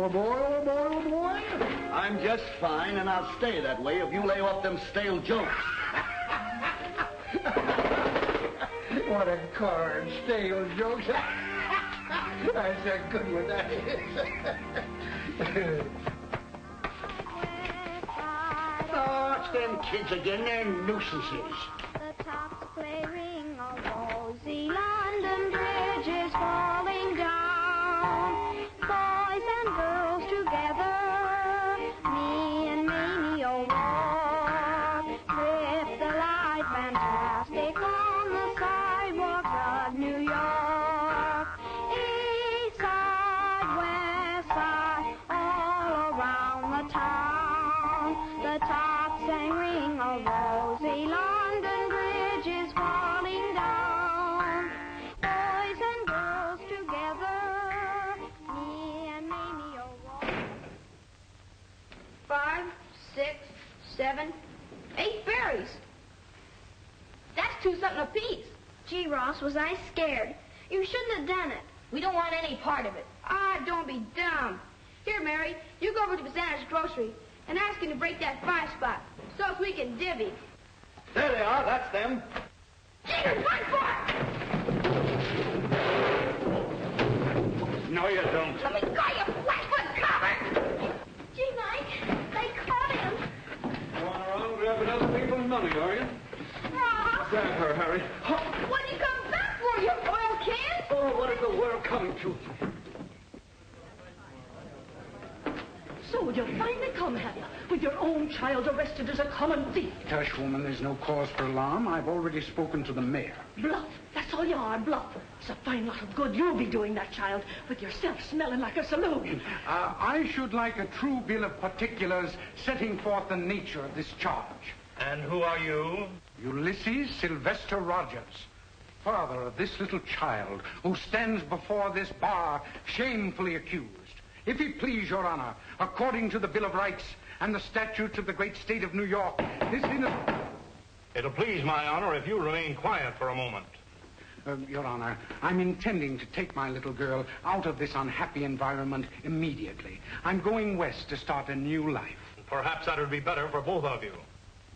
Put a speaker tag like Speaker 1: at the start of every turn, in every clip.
Speaker 1: Oh, boy, oh, boy, oh, boy.
Speaker 2: I'm just fine, and I'll stay that way if you lay off them stale jokes.
Speaker 1: What a card, stale jokes. That's a good one, that is.
Speaker 2: Oh, it's them kids again. They're nuisances.
Speaker 3: The tops flaring, all rosy London Bridge is falling down. Boys and girls together, me and Mamie will walk. With the light fantastic on the sidewalks of New York. East side, west side, all around the town. The tops sang ring, a rosy London Bridge is falling down. Boys and girls together, me and Mamie will walk.
Speaker 4: 5, 6, 7, 8 berries. That's 2 something apiece.
Speaker 3: Gee, Ross, was I scared? You shouldn't have done it.
Speaker 4: We don't want any part of it. Ah, don't be dumb. Here, Mary, you go over to Bazander's grocery and ask him to break that 5 spot so as we can divvy.
Speaker 2: There they are. That's them.
Speaker 4: Jesus, run for it!
Speaker 2: No, you don't.
Speaker 4: Let me go, you flatfoot cover!
Speaker 3: Gee, Mike, they caught him.
Speaker 1: Going around grabbing other people's money, are you?
Speaker 4: Ross!
Speaker 1: Grab her, Harry.
Speaker 4: What'd you come back for, you oil can?
Speaker 2: Oh, what is the world coming to?
Speaker 5: So you finally come, Hadley, with your own child arrested as a common thief.
Speaker 6: Hush, woman, there's no cause for alarm. I've already spoken to the mayor.
Speaker 5: Bluff. That's all you are, bluff. It's a fine lot of good you'll be doing that child, with yourself smelling like a saloon.
Speaker 6: I should like a true bill of particulars setting forth the nature of this charge.
Speaker 7: And who are you?
Speaker 6: Ulysses Sylvester Rogers, father of this little child who stands before this bar shamefully accused. If it please your honor, according to the Bill of Rights and the statutes of the great state of New York, this innocent...
Speaker 7: It'll please my honor if you remain quiet for a moment.
Speaker 6: Your honor, I'm intending to take my little girl out of this unhappy environment immediately. I'm going west to start a new life.
Speaker 7: Perhaps that would be better for both of you.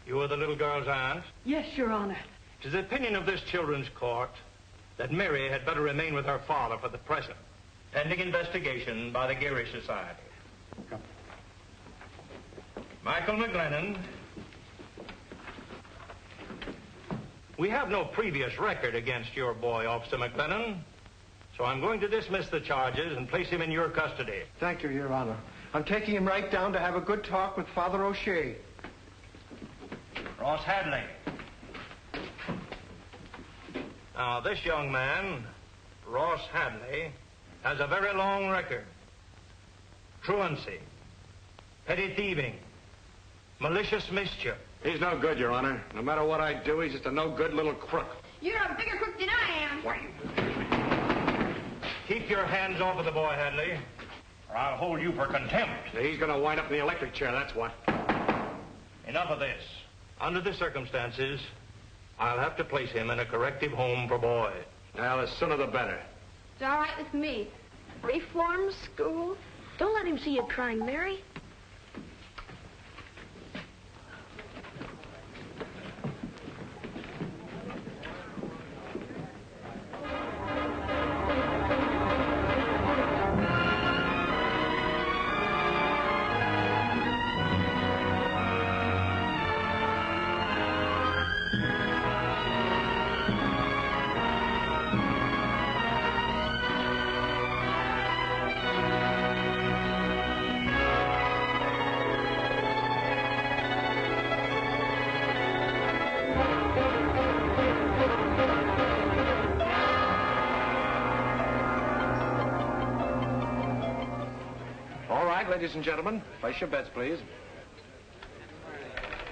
Speaker 7: You are the little girl's aunt.
Speaker 5: Yes, Your Honor.
Speaker 7: It is the opinion of this children's court that Mary had better remain with her father for the present, pending investigation by the Geary Society.
Speaker 6: Come.
Speaker 7: Michael McGlennon. We have no previous record against your boy, Officer McGlennon, so I'm going to dismiss the charges and place him in your custody.
Speaker 1: Thank you, Your Honor. I'm taking him right down to have a good talk with Father O'Shea.
Speaker 7: Ross Hadley. Now, this young man, Ross Hadley, has a very long record. Truancy, petty thieving, malicious mischief.
Speaker 1: He's no good, Your Honor. No matter what I do, he's just a no-good little crook.
Speaker 4: You're a bigger crook than I am.
Speaker 7: Keep your hands off of the boy, Hadley, or I'll hold you for contempt.
Speaker 1: He's going to wind up in the electric chair, that's what.
Speaker 7: Enough of this. Under the circumstances, I'll have to place him in a corrective home for boys.
Speaker 1: Well, the sooner the better.
Speaker 4: It's all right with me.
Speaker 3: Reform school? Don't let him see you crying, Mary.
Speaker 1: Ladies and gentlemen, place your bets, please.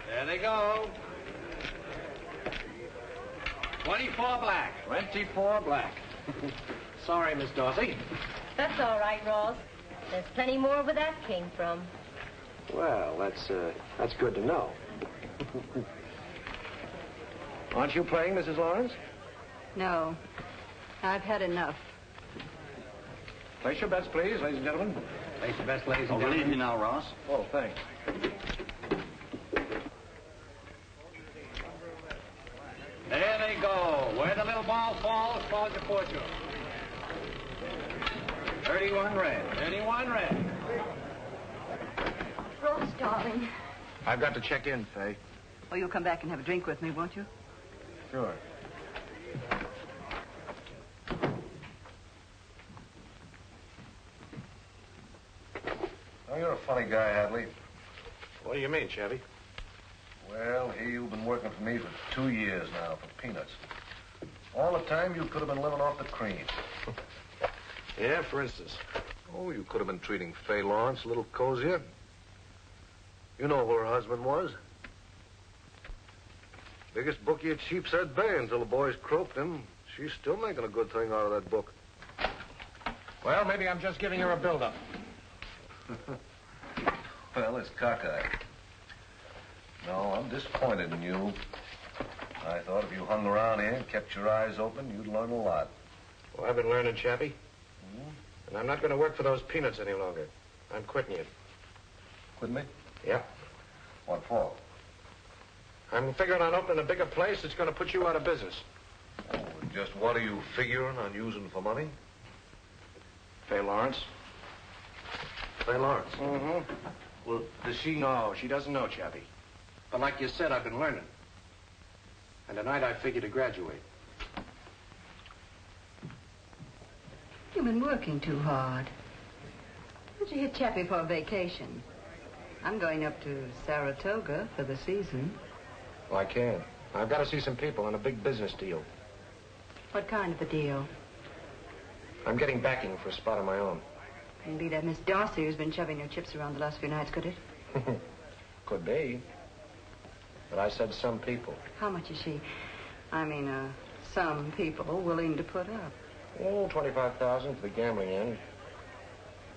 Speaker 8: There they go. 24 black.
Speaker 1: 24 black. Sorry, Miss Dorsey.
Speaker 9: That's all right, Ross. There's plenty more where that came from.
Speaker 1: Well, that's good to know. Aren't you playing, Mrs. Lawrence?
Speaker 10: No. I've had enough.
Speaker 1: Place your bets, please, ladies and gentlemen.
Speaker 8: Place your best, ladies and
Speaker 2: I'll
Speaker 8: gentlemen.
Speaker 2: leave you now, Ross.
Speaker 1: Oh, thanks.
Speaker 8: There they go. Where the little ball falls your fortune. 31 red. 31 red.
Speaker 3: Ross, darling.
Speaker 6: I've got to check in, Fay.
Speaker 10: Oh, you'll come back and have a drink with me, won't you?
Speaker 1: Sure.
Speaker 11: Oh, you're a funny guy, Hadley.
Speaker 6: What do you mean, Chappie?
Speaker 11: Well, here you've been working for me for 2 years now for peanuts. All the time you could have been living off the cream.
Speaker 6: Yeah, for instance.
Speaker 11: Oh, you could have been treating Fay Lawrence a little cozier. You know who her husband was. Biggest bookie at Sheepshead Bay until the boys croaked him. She's still making a good thing out of that book.
Speaker 6: Well, maybe I'm just giving her a build-up.
Speaker 11: Well, it's cockeyed. No, I'm disappointed in you. I thought if you hung around here and kept your eyes open, you'd learn a lot.
Speaker 6: Well, I've been learning, Chappie. And I'm not going to work for those peanuts any longer. I'm quitting you.
Speaker 11: Quitting me?
Speaker 6: Yeah.
Speaker 11: What for?
Speaker 6: I'm figuring on opening a bigger place that's going to put you out of business.
Speaker 11: Oh, just what are you figuring on using for money?
Speaker 6: Fay Lawrence.
Speaker 11: Fay Lawrence?
Speaker 6: Mm-hmm. Well, does she know? She doesn't know, Chappie. But like you said, I've been learning. And tonight I figure to graduate.
Speaker 10: You've been working too hard. Why don't you hit Chappie for a vacation? I'm going up to Saratoga for the season.
Speaker 6: Well, I can't. I've got to see some people on a big business deal.
Speaker 10: What kind of a deal?
Speaker 6: I'm getting backing for a spot of my own.
Speaker 10: Couldn't be that Miss Darcy who's been shoving her chips around the last few nights, could it?
Speaker 6: Could be. But I said some people.
Speaker 10: How much is she? I mean, some people willing to put up.
Speaker 6: Oh, $25,000 for the gambling end.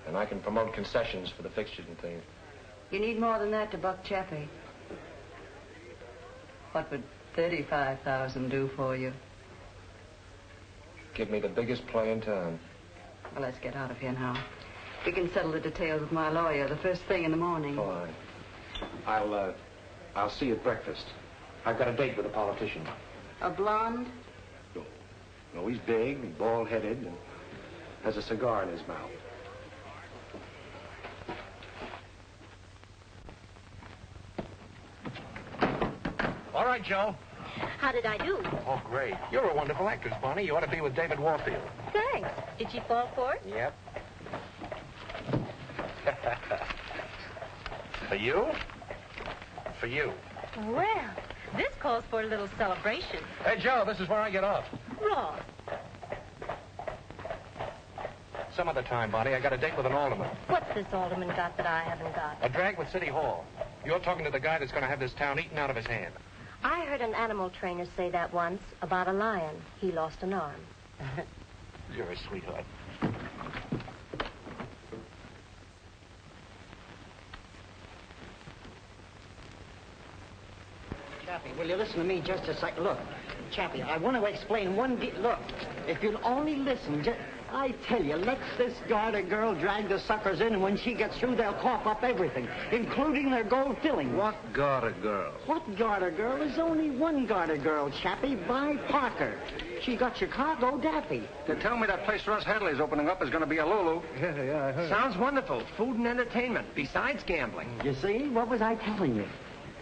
Speaker 6: And I can promote concessions for the fixtures and things.
Speaker 10: You need more than that to buck Chappie. What would $35,000 do for you?
Speaker 6: Give me the biggest play in town.
Speaker 10: Well, let's get out of here now. We can settle the details with my lawyer the first thing in the morning.
Speaker 6: Fine. I'll see you at breakfast. I've got a date with a politician.
Speaker 10: A blonde?
Speaker 6: No, he's big and bald-headed and has a cigar in his mouth. All right, Joe.
Speaker 9: How did I do?
Speaker 6: Oh, great. You're a wonderful actress, Bonnie. You ought to be with David Warfield.
Speaker 9: Thanks. Did she fall for it?
Speaker 6: Yep. For you? For you.
Speaker 9: Well, this calls for a little celebration.
Speaker 6: Hey, Joe, this is where I get off.
Speaker 9: Ross.
Speaker 6: Some other time, Bonnie. I got a date with an alderman.
Speaker 9: What's this alderman got that I haven't got?
Speaker 6: A drag with City Hall. You're talking to the guy that's going to have this town eaten out of his hand.
Speaker 9: I heard an animal trainer say that once about a lion. He lost an arm.
Speaker 6: You're a sweetheart.
Speaker 12: Chappie, will you listen to me just a second? Look, Chappie, I want to explain look, if you'll only listen, I tell you, let this Garter Girl drag the suckers in, and when she gets through, they'll cough up everything, including their gold filling.
Speaker 11: What Garter Girl?
Speaker 12: What Garter Girl? There's only one Garter Girl, Chappie, Vi Parker. She got Chicago daffy.
Speaker 6: They tell me that place Russ Hadley's opening up is going to be a Lulu.
Speaker 11: Yeah, I heard.
Speaker 8: Sounds wonderful. Food and entertainment, besides gambling.
Speaker 12: You see? What was I telling you?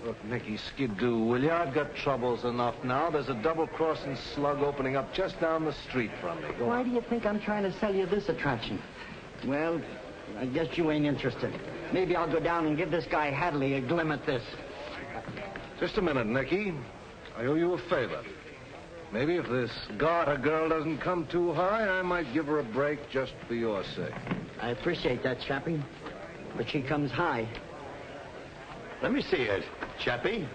Speaker 11: Look, Nicky Skidoo, will you? I've got troubles enough now. There's a double-crossing slug opening up just down the street from me. Go
Speaker 12: Why
Speaker 11: on.
Speaker 12: do you think I'm trying to sell you this attraction? Well, I guess you ain't interested. Maybe I'll go down and give this guy Hadley a glim at this.
Speaker 11: Just a minute, Nicky. I owe you a favor. Maybe if this Garter Girl doesn't come too high, I might give her a break just for your sake.
Speaker 12: I appreciate that, Chappie. But she comes high.
Speaker 2: Let me see it, Chappie.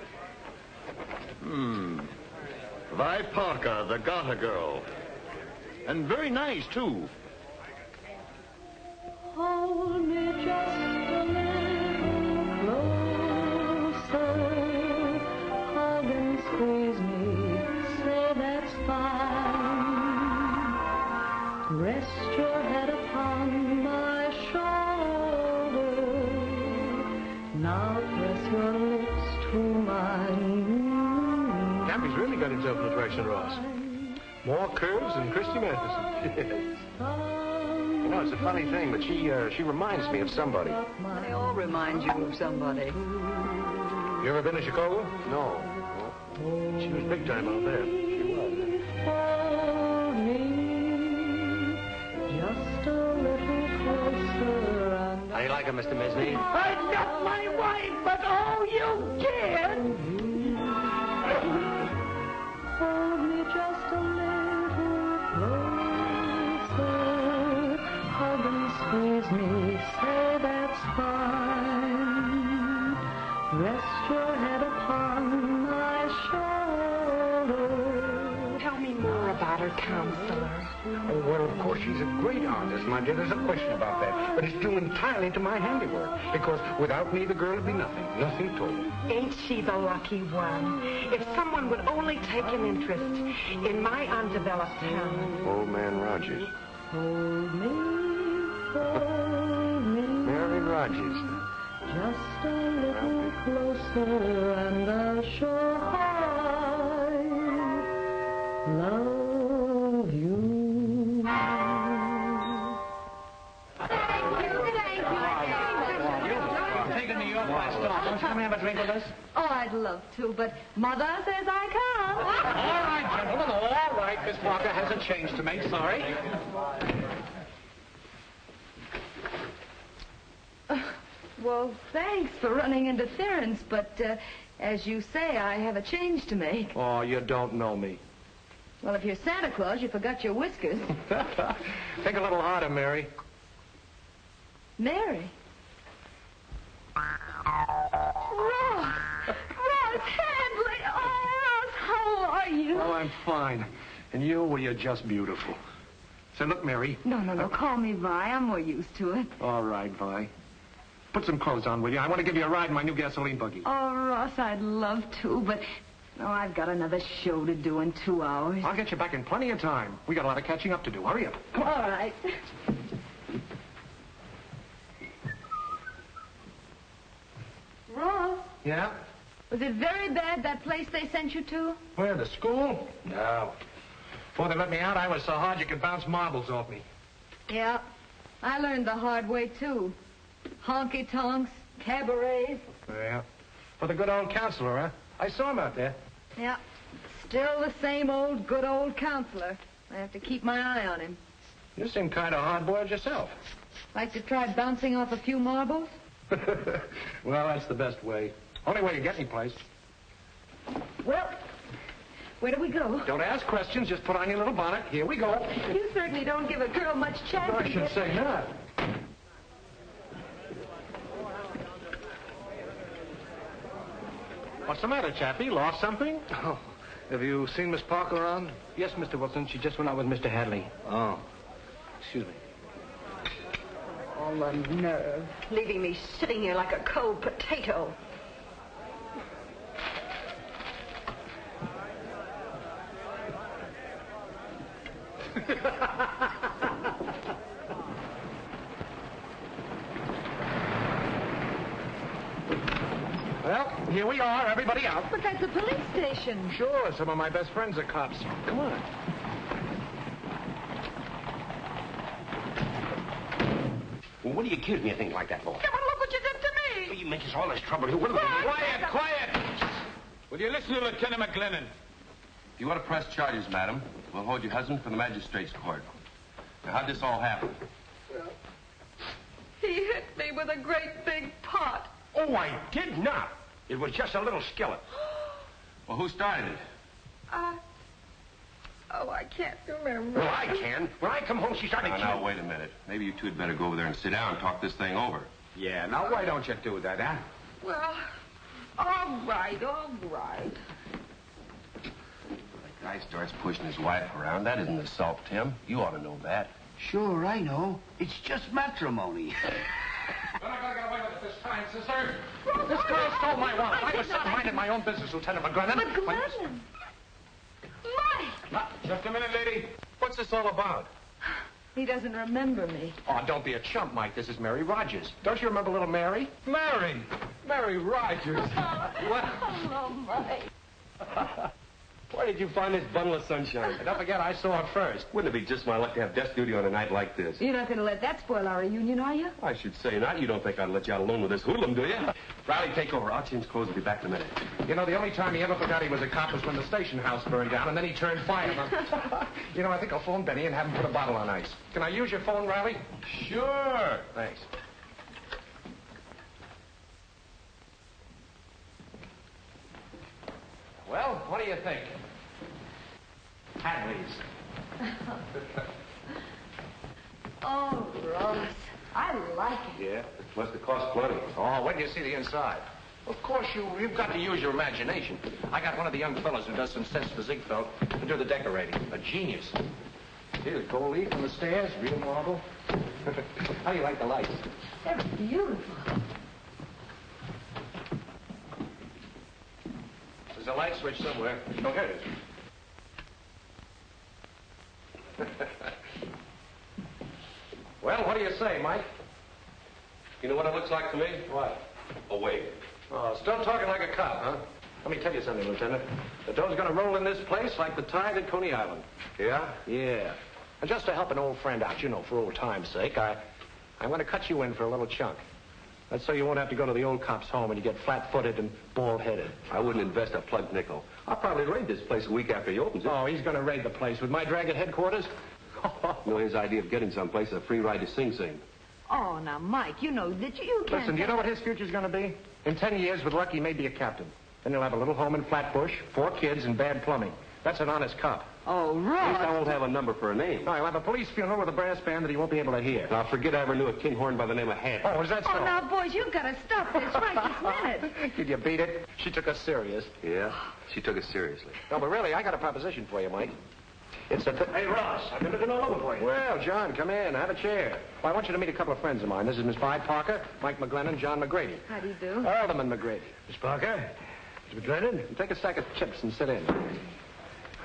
Speaker 2: Vi Parker, the Garter Girl. And very nice, too.
Speaker 5: Hold me just a little closer. Hug and squeeze me. Say that's fine. Rest your head upon my shoulder.
Speaker 7: Chappie's really got himself an attraction, Ross. More curves than Christy Matheson. You know, it's a funny thing, but she reminds me of somebody.
Speaker 10: They all remind you of somebody.
Speaker 7: You ever been to Chicago?
Speaker 11: No.
Speaker 7: She was big time out there.
Speaker 11: She was.
Speaker 8: How do you like her, Mr. Mesney?
Speaker 5: I'm not my wife, but oh, you did! Hold me just a little closer. Hug and squeeze me, say that's fine. Rest your head upon my shoulder.
Speaker 12: Tell me more about her, counselor.
Speaker 6: Oh, well, of course, she's a great artist, my dear. There's no question about that. But it's due entirely to my handiwork. Because without me, the girl would be nothing. Nothing at all.
Speaker 12: Ain't she the lucky one? If someone would only take an interest in my undeveloped talent.
Speaker 11: Old man Rogers.
Speaker 5: Hold me.
Speaker 11: Mary Rogers.
Speaker 5: Just a little closer, and I'll show I love you.
Speaker 8: Taking me off my stall. Don't you come and have a drink with us?
Speaker 10: Oh, I'd love to, but Mother says I can't.
Speaker 8: All right, gentlemen, all right. Miss Parker has a change to make. Sorry.
Speaker 10: Well, thanks for running interference, but as you say, I have a change to make.
Speaker 7: Oh, you don't know me.
Speaker 10: Well, if you're Santa Claus, you forgot your whiskers.
Speaker 7: Think a little harder, Mary.
Speaker 10: Mary. Ross! Ross Hadley! Oh, Ross, how are you?
Speaker 7: Oh, I'm fine. And you, well, you're just beautiful. Say, look, Mary.
Speaker 10: No. Call me Vi. I'm more used to it.
Speaker 7: All right, Vi. Put some clothes on, will you? I want to give you a ride in my new gasoline buggy.
Speaker 10: Oh, Ross, I'd love to, but... Oh, I've got another show to do in 2 hours.
Speaker 7: I'll get you back in plenty of time. We got a lot of catching up to do. Hurry up.
Speaker 10: All right. Ross,
Speaker 7: Yeah?
Speaker 10: was it very bad, that place they sent you to?
Speaker 7: Where, the school? No. Before they let me out, I was so hard you could bounce marbles off me.
Speaker 10: Yeah, I learned the hard way, too. Honky-tonks, cabarets.
Speaker 7: Yeah. For the good old counselor, huh? I saw him out there.
Speaker 10: Yeah, still the same old good old counselor. I have to keep my eye on him.
Speaker 7: You seem kind of hard-boiled yourself.
Speaker 10: Like to try bouncing off a few marbles?
Speaker 7: Well, that's the best way. Only way to get any place.
Speaker 10: Well, where do we go?
Speaker 7: Don't ask questions. Just put on your little bonnet. Here we go.
Speaker 10: You certainly don't give a girl much chance.
Speaker 7: I should say not. What's the matter, Chappie? Lost something?
Speaker 11: Oh, have you seen Miss Parker around?
Speaker 8: Yes, Mr. Wilson. She just went out with Mr. Hadley.
Speaker 11: Oh, excuse me.
Speaker 10: All the nerve. Leaving me sitting here like a cold potato.
Speaker 7: Well, here we are, everybody out.
Speaker 10: But that's a police station.
Speaker 7: Sure, some of my best friends are cops. Come on.
Speaker 8: Well, what do you accuse me of things like that for?
Speaker 5: Yeah, but look what you did to me.
Speaker 8: You make us all this trouble here. What are we...
Speaker 13: Quiet! Will you listen to Lieutenant McGlennon?
Speaker 14: If you want to press charges, madam, we'll hold your husband for the magistrate's court. Now, how'd this all happen?
Speaker 5: He hit me with a great big pot.
Speaker 8: Oh, I did not. It was just a little skillet.
Speaker 14: Well, who started it?
Speaker 5: Oh, I can't remember.
Speaker 8: Well, I can. When I come home, she started
Speaker 14: Now, wait a minute. Maybe you two had better go over there and sit down and talk this thing over.
Speaker 8: Yeah, now why don't you do that, huh?
Speaker 5: Well, all right.
Speaker 14: The guy starts pushing his wife around. That isn't assault, Tim. You ought to know that.
Speaker 13: Sure, I know. It's just matrimony.
Speaker 6: You're not going to get away with it this time, sister.
Speaker 7: This girl stole my wallet. I was minding my own business, Lieutenant McGlennon.
Speaker 5: McGlennon. Mike!
Speaker 7: Just a minute, lady. What's this all about?
Speaker 5: He doesn't remember me.
Speaker 7: Oh, don't be a chump, Mike. This is Mary Rogers. Don't you remember little Mary?
Speaker 13: Mary! Mary Rogers!
Speaker 7: What?
Speaker 5: Hello, Mike.
Speaker 14: Where did you find this bundle of sunshine?
Speaker 7: And don't forget, I saw her first.
Speaker 14: Wouldn't it be just my luck to have desk duty on a night like this?
Speaker 5: You're not going to let that spoil our reunion, are you?
Speaker 14: I should say not. You don't think I'd let you out alone with this hoodlum, do you? Riley, take over. I'll change clothes and be back in a minute.
Speaker 7: You know, the only time he ever forgot he was a cop was when the station house burned down, and then he turned fireman. You know, I think I'll phone Benny and have him put a bottle on ice. Can I use your phone, Riley?
Speaker 14: Sure.
Speaker 7: Thanks. Well, what do you think? Hadley's.
Speaker 5: Oh, Ross, I like it.
Speaker 14: Yeah, it must have cost plenty.
Speaker 7: Oh, wait till you see the inside. Of course, you've got to use your imagination. I got one of the young fellows who does some sense for Ziegfeld to do the decorating. A genius. See the gold leaf on the stairs, real marble. How do you like the lights?
Speaker 5: They're beautiful.
Speaker 7: There's a light switch somewhere. Oh, here it is. Well, what do you say, Mike?
Speaker 14: You know what it looks like to me?
Speaker 7: What?
Speaker 14: A wave.
Speaker 7: Oh, still talking like a cop, huh? Let me tell you something, Lieutenant. The dough's gonna roll in this place like the tide at Coney Island.
Speaker 14: Yeah?
Speaker 7: Yeah. And just to help an old friend out, you know, for old time's sake, I'm gonna cut you in for a little chunk. That's so you won't have to go to the old cop's home and you get flat-footed and bald-headed.
Speaker 14: I wouldn't invest a plug nickel. I'll probably raid this place a week after he opens it.
Speaker 7: Oh, he's gonna raid the place. With my drag at headquarters?
Speaker 14: You know, his idea of getting someplace is a free ride to Sing Sing.
Speaker 5: Oh, now, Mike, you know that you can't...
Speaker 7: Listen, do you know what his future's gonna be? In 10 years, with luck, he may be a captain. Then he'll have a little home in Flatbush, 4 kids, and bad plumbing. That's an honest cop.
Speaker 5: Oh,
Speaker 14: At least
Speaker 5: Ross.
Speaker 14: I won't have a number for a name.
Speaker 7: No, he'll have a police funeral with a brass band that he won't be able to hear.
Speaker 14: Now, forget I ever knew a kinghorn by the name of Hadley.
Speaker 7: Oh, is that so?
Speaker 5: Oh, now, boys, you've got to stop this right this minute.
Speaker 7: Did you beat it? She took us serious.
Speaker 14: Yeah? She took it seriously.
Speaker 7: No, but really, I got a proposition for you, Mike. It's a... Hey, Ross, I've been looking all over for you. Well, John, come in. Have a chair. Well, I want you to meet a couple of friends of mine. This is Miss Vi Parker, Mike McGlennon, John McGrady.
Speaker 5: How do you do?
Speaker 7: Alderman McGrady.
Speaker 1: Miss Parker, Mr. McGlennon.
Speaker 7: Take a stack of chips and sit in.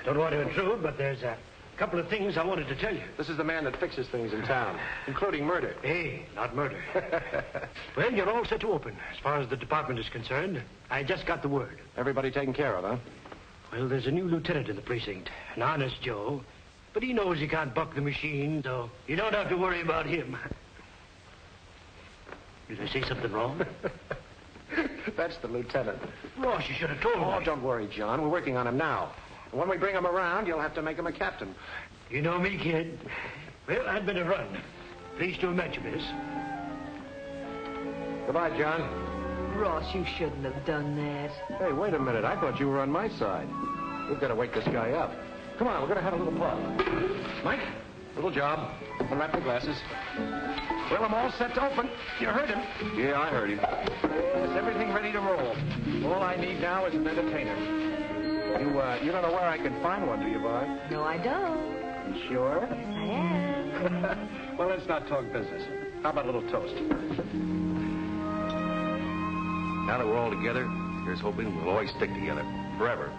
Speaker 1: I don't want to intrude, but there's a couple of things I wanted to tell you.
Speaker 7: This is the man that fixes things in town, including murder.
Speaker 1: Hey, not murder. Well, you're all set to open. As far as the department is concerned, I just got the word.
Speaker 7: Everybody taken care of, huh?
Speaker 1: Well, there's a new lieutenant in the precinct, an honest Joe. But he knows he can't buck the machine, so you don't have to worry about him. Did I say something wrong?
Speaker 7: That's the lieutenant.
Speaker 1: Ross, you should have told me.
Speaker 7: Oh, don't worry, John. We're working on him now. And when we bring him around, you'll have to make him a captain.
Speaker 1: You know me, kid. Well, I'd better run. Pleased to have met you, miss.
Speaker 7: Goodbye, John.
Speaker 5: Ross, you shouldn't have done that.
Speaker 7: Hey, wait a minute. I thought you were on my side. We've got to wake this guy up. Come on, we're going to have a little plug. Mike, little job. Unwrap the glasses. Well, I'm all set to open. You heard him.
Speaker 14: Yeah, I heard him.
Speaker 7: Is everything ready to roll? All I need now is an entertainer. You don't know where I can find one, do you, Vi?
Speaker 5: No, I don't.
Speaker 7: You sure?
Speaker 5: Yes, I am.
Speaker 7: Well, let's not talk business. How about a little toast?
Speaker 14: Now that we're all together, here's hoping we'll always stick together. Forever.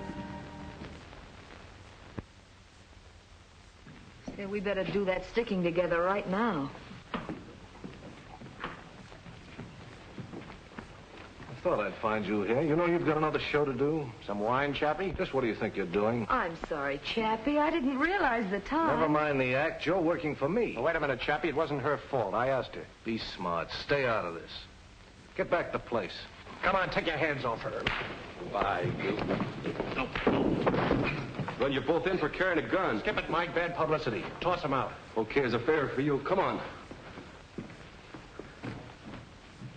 Speaker 5: Say, we better do that sticking together right now.
Speaker 7: I thought I'd find you here. You know you've got another show to do? Some wine, Chappie? Just what do you think you're doing?
Speaker 5: I'm sorry, Chappie. I didn't realize the time.
Speaker 7: Never mind the act. Joe working for me. Well, wait a minute, Chappie. It wasn't her fault. I asked her.
Speaker 11: Be smart. Stay out of this.
Speaker 7: Get back the place. Come on, take your hands off her.
Speaker 14: Bye, you. Well, you're both in for carrying a gun.
Speaker 7: Skip it, Mike. Bad publicity. Toss him out.
Speaker 14: Okay, as a favor for you. Come on.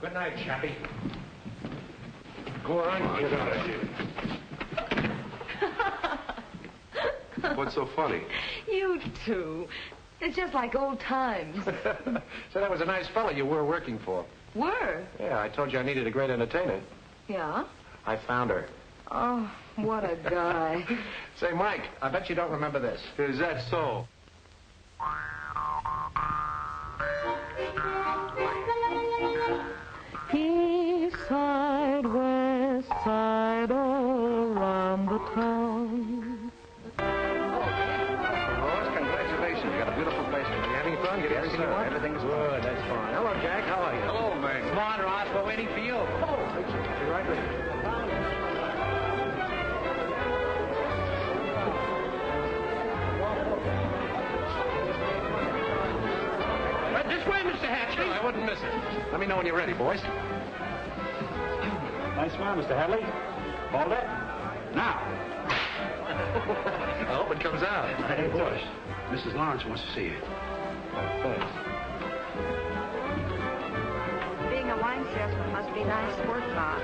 Speaker 7: Good night, Chappie. Go on, get out of here.
Speaker 14: What's so funny?
Speaker 5: You two. It's just like old times.
Speaker 7: So that was a nice fellow you were working for.
Speaker 5: Were?
Speaker 7: Yeah, I told you I needed a great entertainer.
Speaker 5: Yeah?
Speaker 7: I found her.
Speaker 5: Oh, what a guy.
Speaker 7: Say, Mike, I bet you don't remember this.
Speaker 14: Is that so?
Speaker 5: East side, west side, all around the town.
Speaker 7: Rose, congratulations.
Speaker 11: Congratulations. You got a beautiful place. Are you having fun? Getting everything you want?
Speaker 1: Everything's good. That's fine. Hello, Jack. How are you?
Speaker 11: Hello, Meg.
Speaker 1: Come on, Ross. We're waiting for you. Oh, be right with you. This way, Mr. Hadley.
Speaker 7: I wouldn't miss it. Let me know when you're ready, boys.
Speaker 8: Nice smile, Mr. Hadley. Hold it. Now.
Speaker 7: I hope it comes out.
Speaker 8: Hey, boys. Mrs. Lawrence wants to see you.
Speaker 7: Thanks.
Speaker 3: Being a wine salesman must be nice work, Bob.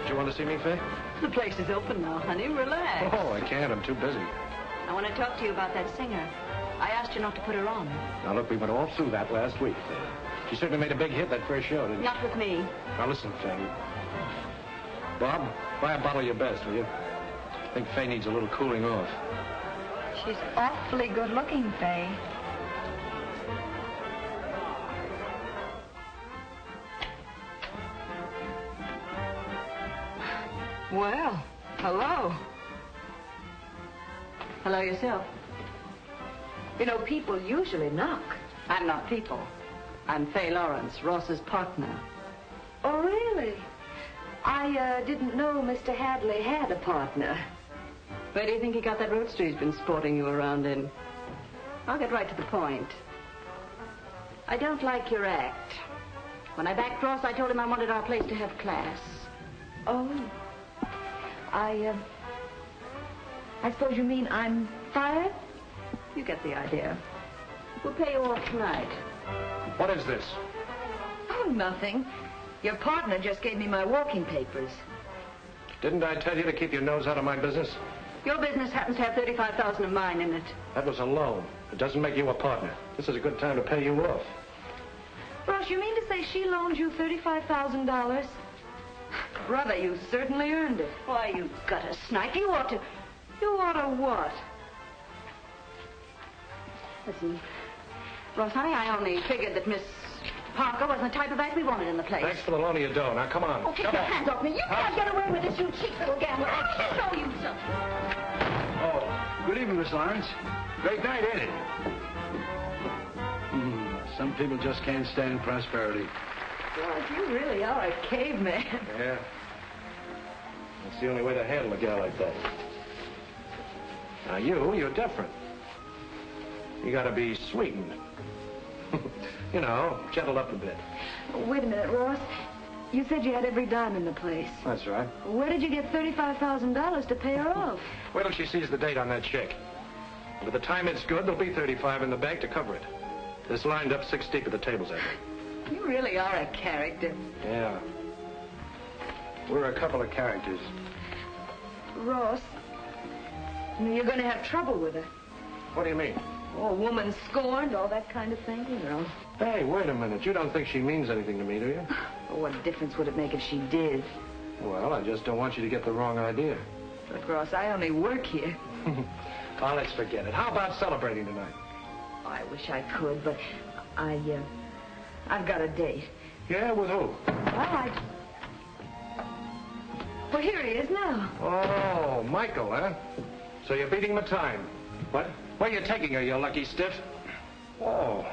Speaker 7: Did you want to see me, Fay?
Speaker 10: The place is open now, honey. Relax.
Speaker 7: Oh, I can't. I'm too busy.
Speaker 3: I want to talk to you about that singer. I asked you not to put her on.
Speaker 7: Now, look, we went all through that last week, Fay. She certainly made a big hit that first show, didn't she?
Speaker 3: Not with me.
Speaker 7: Now, listen, Fay. Bob, buy a bottle of your best, will you? I think Fay needs a little cooling off.
Speaker 3: She's awfully good looking, Fay.
Speaker 10: Well, hello. Hello yourself. You know, people usually knock. I'm not people. I'm Fay Lawrence, Ross's partner.
Speaker 3: Oh, really? I didn't know Mr. Hadley had a partner.
Speaker 10: Where do you think he got that roadster he's been sporting you around in? I'll get right to the point. I don't like your act. When I backed Ross, I told him I wanted our place to have class.
Speaker 3: Oh. I suppose you mean I'm fired?
Speaker 10: You get the idea. We'll pay you off tonight.
Speaker 7: What is this?
Speaker 3: Oh, nothing. Your partner just gave me my walking papers.
Speaker 7: Didn't I tell you to keep your nose out of my business?
Speaker 10: Your business happens to have $35,000 of mine in it.
Speaker 7: That was a loan. It doesn't make you a partner. This is a good time to pay you off.
Speaker 3: Ross, you mean to say she loaned you $35,000? Brother, you certainly earned it.
Speaker 10: Why, you gutter snipe. You ought to what? Listen, Ross, honey, I only figured that Miss Parker wasn't the type of act we wanted in the place.
Speaker 7: Thanks for the loan of your dough. Now, come on.
Speaker 10: Oh, take
Speaker 7: come
Speaker 10: your
Speaker 7: on.
Speaker 10: hands off me. You can't get away with this, you cheap little gambler. I'll show you something.
Speaker 8: Oh, good evening, Miss Lawrence. Great night, ain't it? Some people just can't stand prosperity.
Speaker 3: God, you really are a caveman.
Speaker 7: Yeah. That's the only way to handle a gal like that. Now, you're different. You gotta be sweetened. You know, gentled up a bit.
Speaker 3: Wait a minute, Ross. You said you had every dime in the place.
Speaker 7: That's right.
Speaker 3: Where did you get $35,000 to pay her off?
Speaker 7: Wait till she sees the date on that check. By the time it's good, there'll be 35 in the bank to cover it. This lined up 6 deep at the tables, I think.
Speaker 10: You really are a character.
Speaker 7: Yeah. We're a couple of characters.
Speaker 3: Ross, you're going to have trouble with her.
Speaker 7: What do you mean?
Speaker 3: Oh, a woman scorned, all that kind of thing, you know.
Speaker 7: Hey, wait a minute. You don't think she means anything to me, do you?
Speaker 3: Oh, what difference would it make if she did?
Speaker 7: Well, I just don't want you to get the wrong idea.
Speaker 3: Look, Ross, I only work here.
Speaker 7: Oh, let's forget it. How about celebrating tonight?
Speaker 3: Oh, I wish I could, but I've got a date.
Speaker 7: Yeah, with who?
Speaker 3: Well, here he is now.
Speaker 7: Oh, Michael, huh? So you're beating the time. What? Where are you taking her, you lucky stiff?
Speaker 14: Oh,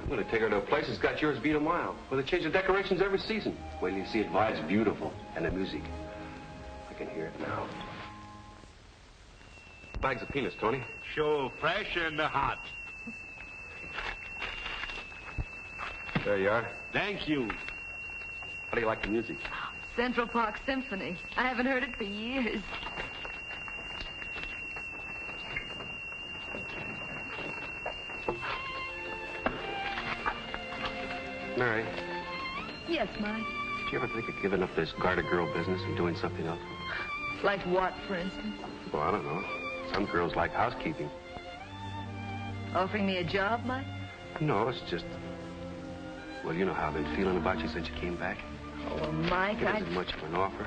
Speaker 14: I'm going to take her to a place that's got yours beat a mile, where they change the decorations every season. Wait till you see it. Why, it's beautiful. And the music. I can hear it now. Bags of peanuts, Tony.
Speaker 8: Sure, fresh and hot.
Speaker 14: There you are.
Speaker 8: Thank you.
Speaker 14: How do you like the music?
Speaker 3: Central Park Symphony. I haven't heard it for years.
Speaker 14: Mary,
Speaker 3: Yes, Mike.
Speaker 14: did you ever think of giving up this Garter Girl business and doing something else?
Speaker 3: Like what, for instance?
Speaker 14: Well, I don't know. Some girls like housekeeping.
Speaker 3: Offering me a job, Mike?
Speaker 14: No, it's just... Well, you know how I've been feeling about you since you came back.
Speaker 3: Oh, Mike,
Speaker 14: It isn't much of an offer.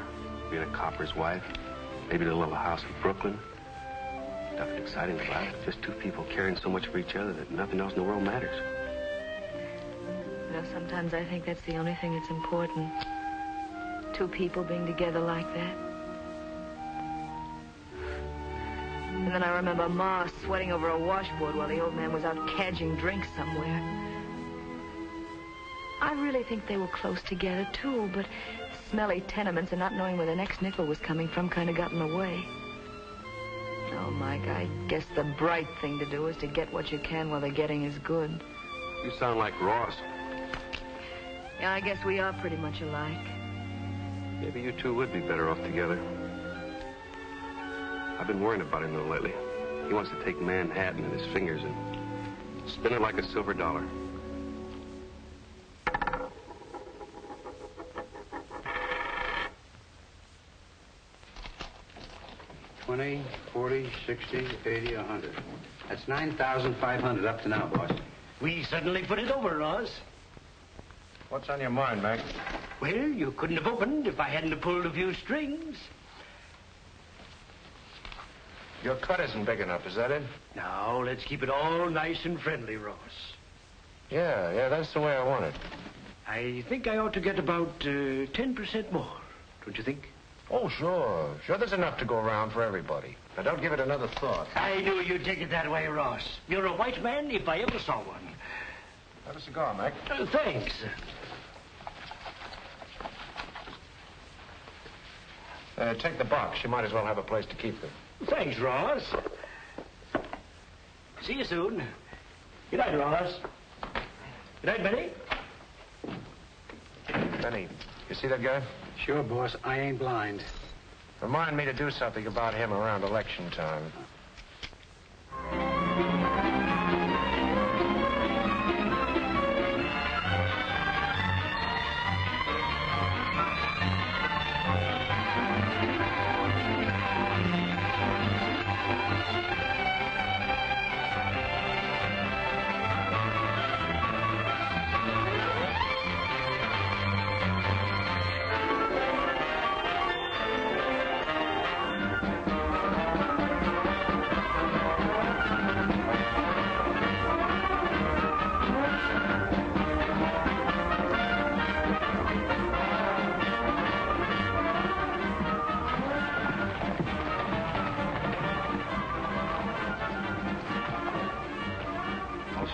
Speaker 14: Being a copper's wife. Maybe a little house in Brooklyn. Nothing exciting about it. Just two people caring so much for each other that nothing else in the world matters.
Speaker 3: You know, sometimes I think that's the only thing that's important. Two people being together like that. And And then I remember Ma sweating over a washboard while the old man was out cadging drinks somewhere. I really think they were close together, too, but smelly tenements and not knowing where the next nickel was coming from kind of got in the way. Oh, Mike, I guess the bright thing to do is to get what you can while the getting is good.
Speaker 14: You sound like Ross.
Speaker 3: Yeah, I guess we are pretty much alike.
Speaker 14: Maybe you two would be better off together. I've been worrying about him, though, lately. He wants to take Manhattan in his fingers and spin it like a silver dollar.
Speaker 8: 20, 40, 60, 80, 100. That's 9,500 up to now, boss.
Speaker 1: We suddenly put it over, Ross.
Speaker 7: What's on your mind, Mac?
Speaker 1: Well, you couldn't have opened if I hadn't have pulled a few strings.
Speaker 7: Your cut isn't big enough, is that it?
Speaker 1: Now, let's keep it all nice and friendly, Ross.
Speaker 7: Yeah, that's the way I want it.
Speaker 1: I think I ought to get about 10% more, don't you think?
Speaker 7: Oh, sure. Sure, there's enough to go around for everybody. Now, don't give it another thought.
Speaker 1: I knew you'd take it that way, Ross. You're a white man if I ever saw one.
Speaker 7: Have a cigar, Mac.
Speaker 1: Thanks.
Speaker 7: Take the box. You might as well have a place to keep them.
Speaker 1: Thanks, Ross. See you soon. Good night, Ross. Good night, Benny.
Speaker 7: Benny, you see that guy?
Speaker 8: Sure, boss. I ain't blind.
Speaker 7: Remind me to do something about him around election time.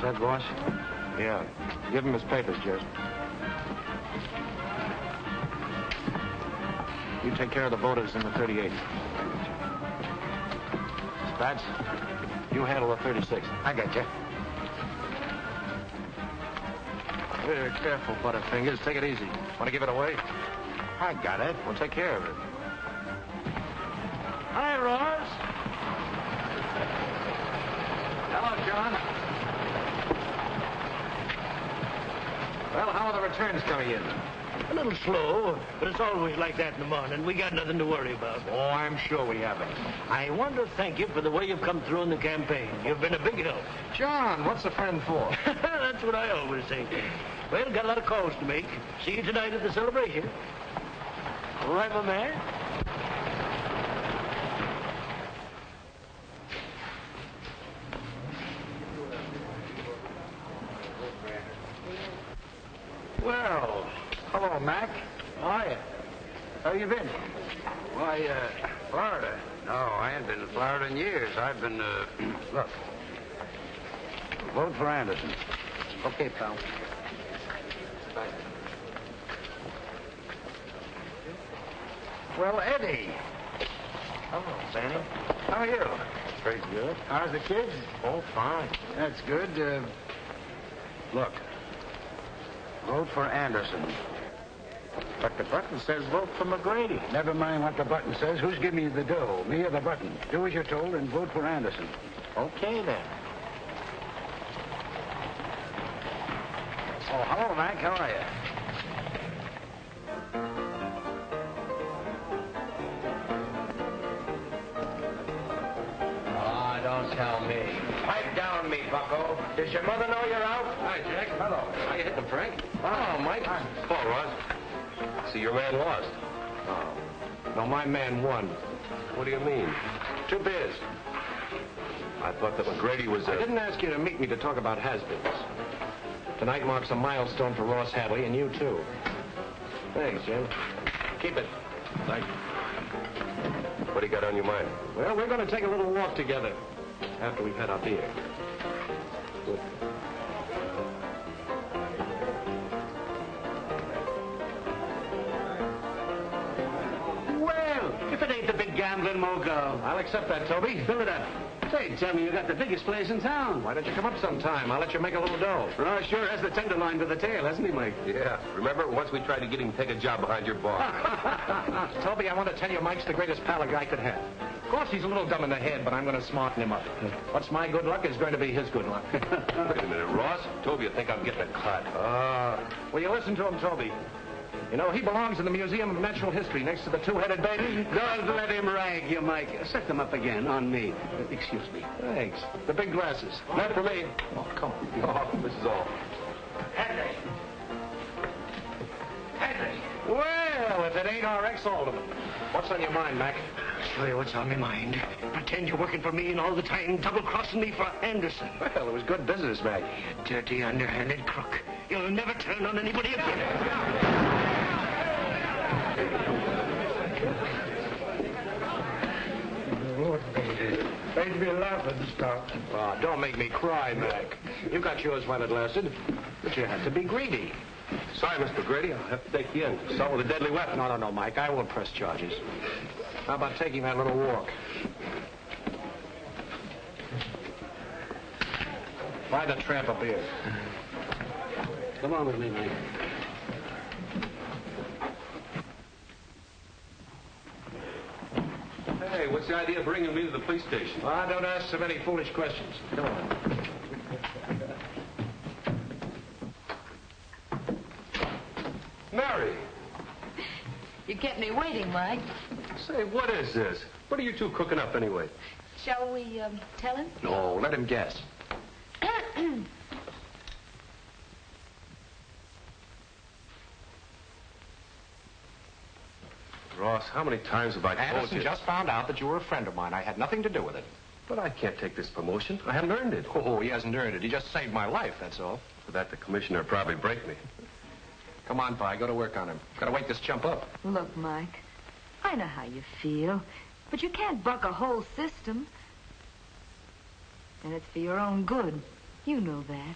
Speaker 8: Set, boss?
Speaker 7: Yeah. Give him his papers, Jez. You take care of the voters in the 38. Spats, you handle the 36.
Speaker 8: I got you.
Speaker 7: Very careful, Butterfingers. Take it easy. Want to give it away?
Speaker 8: I got it.
Speaker 7: We'll take care of it.
Speaker 1: Hi, Ross.
Speaker 7: Hello, John. Well, how are the returns coming in?
Speaker 1: A little slow, but it's always like that in the morning. We got nothing to worry about.
Speaker 7: Oh, I'm sure we haven't.
Speaker 1: I want to thank you for the way you've come through in the campaign. You've been a big help.
Speaker 7: John, what's a friend for?
Speaker 1: That's what I always say. Well, got a lot of calls to make. See you tonight at the celebration. All right, my man?
Speaker 8: Well, hello, Mac.
Speaker 1: Hiya. How you been?
Speaker 8: Why, Florida. No, I ain't been to Florida in years. I've been, look. Vote for Anderson.
Speaker 1: Okay, pal.
Speaker 8: Well, Eddie.
Speaker 7: Hello, Benny.
Speaker 8: How are you?
Speaker 7: Pretty good.
Speaker 8: How's the kids?
Speaker 7: Oh, fine.
Speaker 8: That's good. Look. Vote for Anderson.
Speaker 7: But the button says vote for McGrady.
Speaker 8: Never mind what the button says. Who's giving you the dough? Me or the button? Do as you're told and vote for Anderson.
Speaker 7: Okay, then.
Speaker 8: Oh, hello, Mac. How are you?
Speaker 7: Ah, don't tell me. Pipe down me, bucko. Does your mother know you're out?
Speaker 8: Hi, Jack. Hello.
Speaker 14: How you hitting, Frank?
Speaker 7: Oh, Mike.
Speaker 14: Oh, Ross. See, your man lost.
Speaker 7: Oh. No, my man won.
Speaker 14: What do you mean?
Speaker 7: 2 beers.
Speaker 14: I thought that McGrady was
Speaker 7: I didn't ask you to meet me to talk about has-beens. Tonight marks a milestone for Ross Hadley, and you, too. Thanks, Jim. Keep it.
Speaker 14: Thank you. What do you you got on your mind?
Speaker 7: Well, we're going to take a little walk together after we've had our beer. Good.
Speaker 8: Well, if it ain't the big gambling mogul.
Speaker 7: I'll accept that, Toby.
Speaker 8: Fill it up. Say, tell me you got the biggest place in town.
Speaker 7: Why don't you come up sometime? I'll let you make a little dough.
Speaker 8: Ross sure has the tenderloin to the tail, hasn't he, Mike?
Speaker 14: Yeah. Remember, once we tried to get him to take a job behind your bar.
Speaker 7: Toby, I want to tell you Mike's the greatest pal a guy could have. Of course, he's a little dumb in the head, but I'm going to smarten him up. What's my good luck is going to be his good luck.
Speaker 14: Wait a minute, Ross. Toby, you think I'm getting a cut?
Speaker 7: Will you listen to him, Toby? You know, he belongs in the Museum of Natural History next to the two-headed baby.
Speaker 8: Don't let him rag you, Mike. Set them up again on me. Excuse me.
Speaker 7: Thanks. The big glasses. Not for me. Oh, come on.
Speaker 14: Oh, this is all.
Speaker 1: Hadley. Hadley.
Speaker 7: Well, if it ain't our ex-alderman. What's on your mind, Mac?
Speaker 1: I'll show you what's on my mind. Pretend you're working for me and all the time double-crossing me for Anderson.
Speaker 7: Well, it was good business, Mac.
Speaker 1: You dirty, underhanded crook. You'll never turn on anybody again. Lord, made me laugh at the start.
Speaker 7: Oh, don't make me cry, Mac. You got yours while it lasted, but you had to be greedy.
Speaker 14: Sorry, Mr. Grady. I'll have to take you in. Assault with a deadly weapon.
Speaker 7: No, Mike. I won't press charges. How about taking that little walk? Buy the tramp a beer.
Speaker 8: Come on with me, Mike.
Speaker 14: Hey, what's the idea of bringing me to the police station?
Speaker 7: Don't ask so many foolish questions. Come on.
Speaker 14: Mary!
Speaker 3: You kept me waiting, Mike.
Speaker 14: Say, what is this? What are you two cooking up anyway?
Speaker 3: Shall we, tell him?
Speaker 7: No, let him guess.
Speaker 14: Ross, how many times have I told
Speaker 7: Anderson
Speaker 14: you?
Speaker 7: just found out that you were a friend of mine. I had nothing to do with it.
Speaker 14: But I can't take this promotion. I haven't earned it.
Speaker 7: Oh, he hasn't earned it. He just saved my life, that's all.
Speaker 14: For that, the commissioner would probably break me.
Speaker 7: Come on, Pi. Go to work on him. Gotta wake this chump up.
Speaker 3: Look, Mike, I know how you feel, but you can't buck a whole system. And it's for your own good. You know that.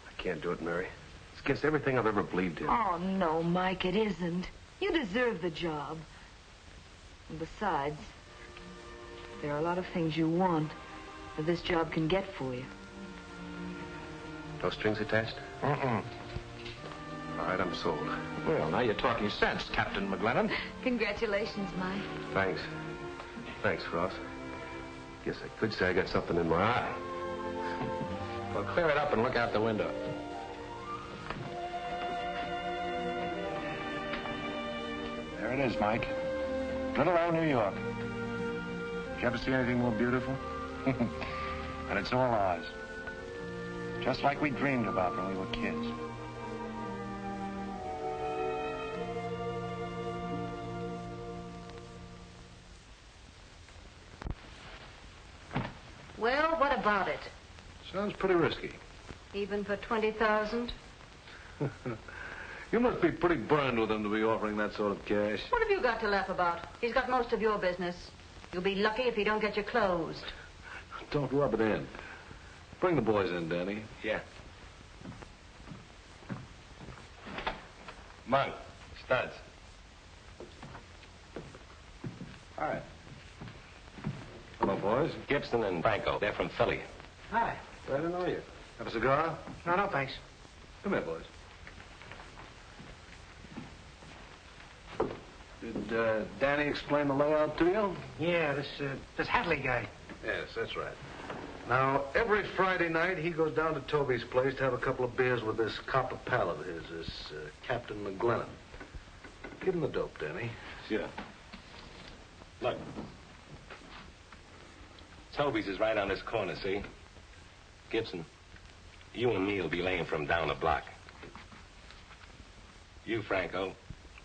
Speaker 14: I can't do it, Mary. It's against everything I've ever believed in.
Speaker 3: Oh, no, Mike, it isn't. You deserve the job. And besides, there are a lot of things you want that this job can get for you.
Speaker 14: No strings attached?
Speaker 7: Mm-mm.
Speaker 14: All right, I'm sold.
Speaker 7: Well, now you're talking sense, Captain McGlennon.
Speaker 3: Congratulations, Mike.
Speaker 14: Thanks. Thanks, Ross. Guess I could say I got something in my eye.
Speaker 7: Well, clear it up and look out the window. There it is, Mike. Little old New York. Did you ever see anything more beautiful? And it's all ours. Just like we dreamed about when we were kids.
Speaker 10: Well, what about it?
Speaker 11: Sounds pretty risky.
Speaker 10: Even for 20,000?
Speaker 11: You must be pretty burned with him to be offering that sort of cash.
Speaker 10: What have you got to laugh about? He's got most of your business. You'll be lucky if he don't get you closed.
Speaker 11: Don't rub it in. Bring the boys in, Danny.
Speaker 14: Yeah. Monk, Studs.
Speaker 11: All right. Hello, boys.
Speaker 14: Gibson and Franco. They're from Philly.
Speaker 8: Hi.
Speaker 11: Glad to know you. Have a cigar?
Speaker 8: No, thanks.
Speaker 11: Come here, boys. Did Danny explain the layout to you?
Speaker 8: Yeah, this Hadley guy.
Speaker 11: Yes, that's right. Now, every Friday night, he goes down to Toby's place to have a couple of beers with this copper pal of his, this Captain McGlennon. Give him the dope, Danny.
Speaker 14: Sure. Look. Toby's is right on this corner, see? Gibson, you and me will be laying from down the block. You, Franco,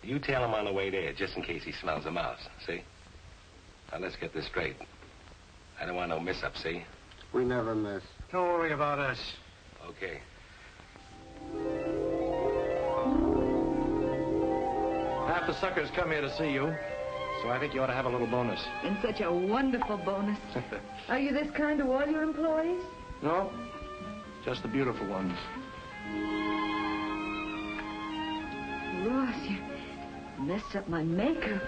Speaker 14: you tail him on the way there just in case he smells a mouse, see? Now, let's get this straight. I don't want no mess-up, see?
Speaker 8: We never miss. Don't worry about us.
Speaker 14: Okay.
Speaker 7: Half the suckers come here to see you. So I think you ought to have a little bonus.
Speaker 3: And such a wonderful bonus. Are you this kind to all your employees?
Speaker 7: No, just the beautiful ones.
Speaker 3: Ross, you messed up my makeup.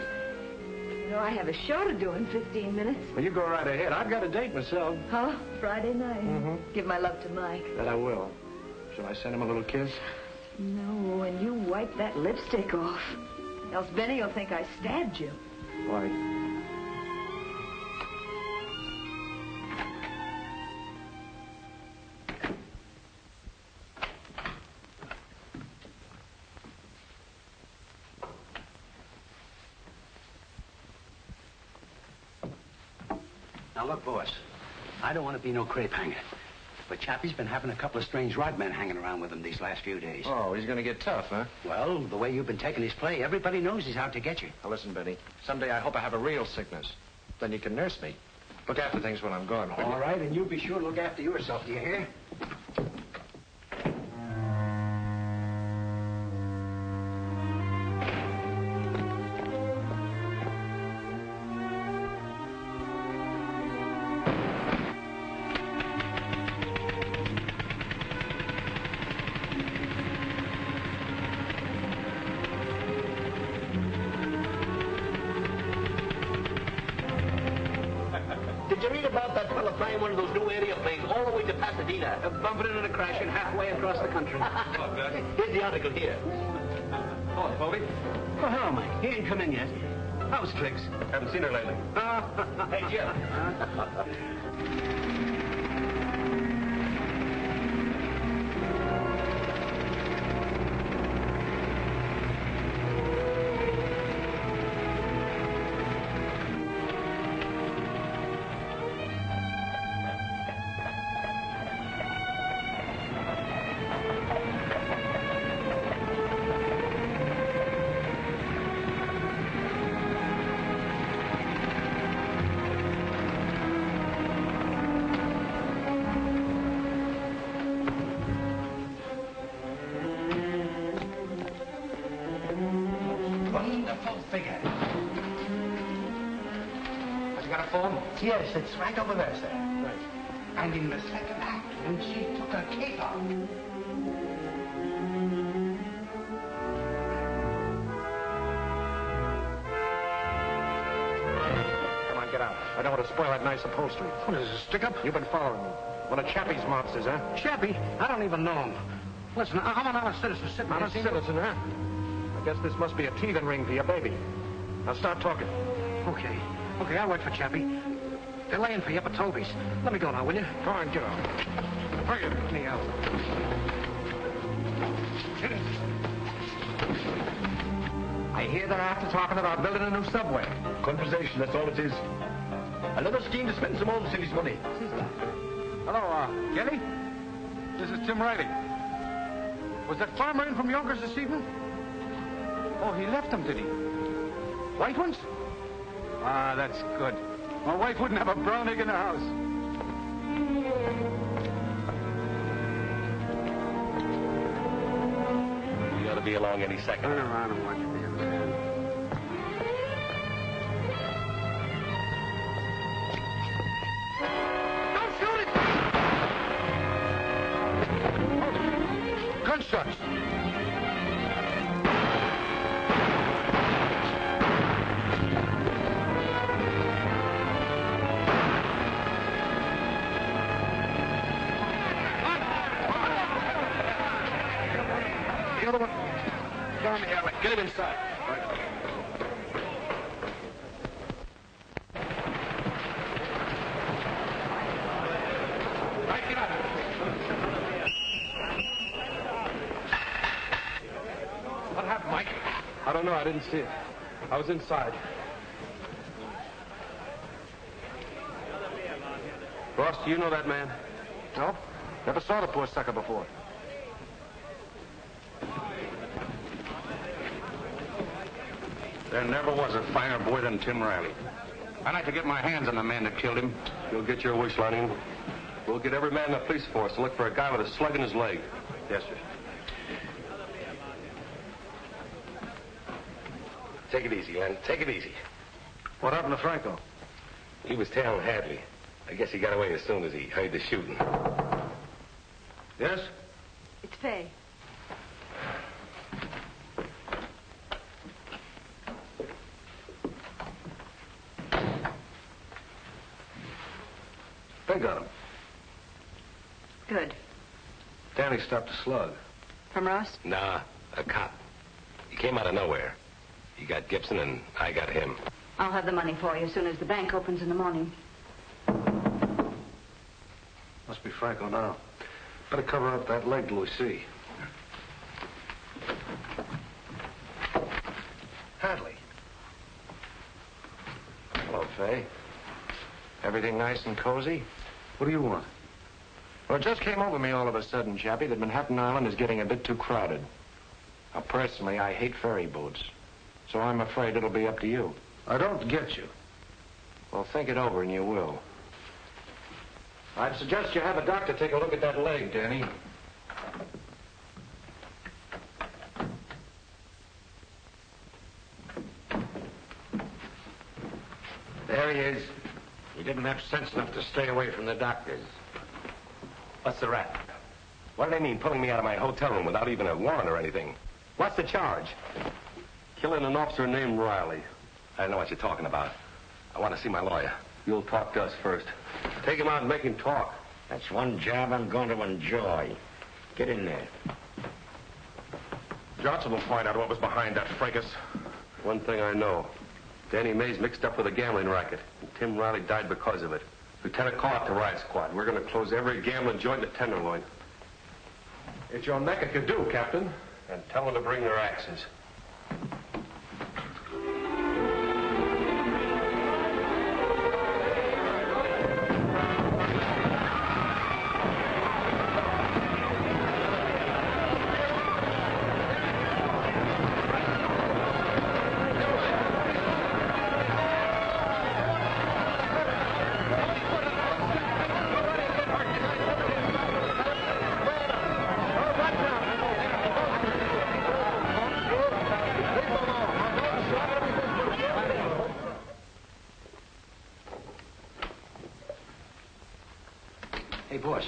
Speaker 3: You know, I have a show to do in 15 minutes.
Speaker 7: Well, you go right ahead. I've got a date myself.
Speaker 3: Huh? Friday night.
Speaker 7: Mm-hmm.
Speaker 3: Give my love to Mike.
Speaker 7: That I will. Shall I send him a little kiss?
Speaker 3: No, and you wipe that lipstick off. Else Benny will think I stabbed you.
Speaker 7: Why?
Speaker 8: Now, look, boss, I don't want to be no crepe hanger, but Chappie's been having a couple of strange rod men hanging around with him these last few days.
Speaker 7: Oh, he's going to get tough, huh?
Speaker 8: Well, the way you've been taking his play, everybody knows he's out to get you.
Speaker 7: Now, listen, Benny. Someday I hope I have a real sickness. Then you can nurse me. Look after things when I'm gone, will you?
Speaker 8: All right, and you be sure to look after yourself, do you hear?
Speaker 1: Did you read about that fella flying one of those new airplanes all the way to Pasadena?
Speaker 8: Bumping into and crashing halfway across the country.
Speaker 1: Here's the article here.
Speaker 8: Oh, Bobby. Oh, hello, Mike. He ain't come in yet. How's Trix?
Speaker 2: Haven't seen her lately.
Speaker 1: Hey, Jim.
Speaker 8: Figure. Have you got a phone?
Speaker 1: Yes, it's right over there, sir.
Speaker 8: Right. And in the second act, when she took her cape off.
Speaker 7: Come on, get out. I don't want to spoil that nice upholstery.
Speaker 6: What is this, stick-up?
Speaker 7: You've been following me. One of Chappie's monsters, huh?
Speaker 6: Chappie? I don't even know him. Listen, I'm an honest citizen sitting
Speaker 7: Honest
Speaker 6: here.
Speaker 7: citizen, huh? I guess this must be a teething ring for your baby. Now start talking.
Speaker 6: Okay, I'll wait for Chappie. They're laying for you up at Toby's. Let me go now, will you?
Speaker 7: Go on, get on.
Speaker 6: Hurry up, me out.
Speaker 7: I hear they're after talking about building a new subway.
Speaker 2: Conversation, that's all it is. Another scheme to spend some old city's money.
Speaker 6: Hello, Kelly? This is Tim Riley. Was that farmer in from Yonkers this evening? Oh, he left them, did he? White ones? Ah, that's good. My wife wouldn't have a brown egg in the house.
Speaker 2: You ought to be along any second.
Speaker 8: Turn around and watch the other man.
Speaker 6: Don't shoot it! Gunshots! The other one down the alley.
Speaker 7: Get him inside.
Speaker 6: Right, get out. What happened, Mike?
Speaker 7: I don't know. I didn't see it. I was inside. Ross, do you know that man? No? Never saw the poor sucker before.
Speaker 8: There never was a finer boy than Tim Riley. I'd like to get my hands on the man that killed him.
Speaker 2: You'll get your wish, Lanning. We'll get every man in the police force to look for a guy with a slug in his leg.
Speaker 8: Yes, sir.
Speaker 2: Take it easy, Len. Take it easy.
Speaker 11: What happened to Franco?
Speaker 14: He was tailing Hadley. I guess he got away as soon as he heard the shooting.
Speaker 11: Yes?
Speaker 3: It's Fay.
Speaker 11: They got him.
Speaker 3: Good.
Speaker 11: Danny stopped a slug.
Speaker 3: From Ross?
Speaker 14: Nah, a cop. He came out of nowhere. He got Gibson and I got him.
Speaker 10: I'll have the money for you as soon as the bank opens in the morning.
Speaker 11: Must be Franco now. Better cover up that leg till we see. Hadley.
Speaker 7: Hello, Fay. Everything nice and cozy?
Speaker 11: What do you want?
Speaker 7: Well, it just came over me all of a sudden, Chappie, that Manhattan Island is getting a bit too crowded. Now, personally, I hate ferry boats. So I'm afraid it'll be up to you.
Speaker 11: I don't get you.
Speaker 7: Well, think it over and you will. I'd suggest you have a doctor take a look at that leg, Danny.
Speaker 13: There he is. He didn't have sense enough to stay away from the doctors.
Speaker 14: What's the rap? What do they mean, pulling me out of my hotel room without even a warrant or anything? What's the charge?
Speaker 8: Killing an officer named Riley.
Speaker 14: I don't know what you're talking about. I want to see my lawyer.
Speaker 8: You'll talk to us first. Take him out and make him talk.
Speaker 13: That's one job I'm going to enjoy. Get in there.
Speaker 14: Johnson will find out what was behind that fracas.
Speaker 8: One thing I know. Danny Mays mixed up with a gambling racket, and Tim Riley died because of it. Lieutenant, call out the riot squad. We're going to close every gambling joint in the Tenderloin.
Speaker 14: It's your neck it could do, Captain.
Speaker 8: And tell them to bring their axes.
Speaker 1: Hey, boss.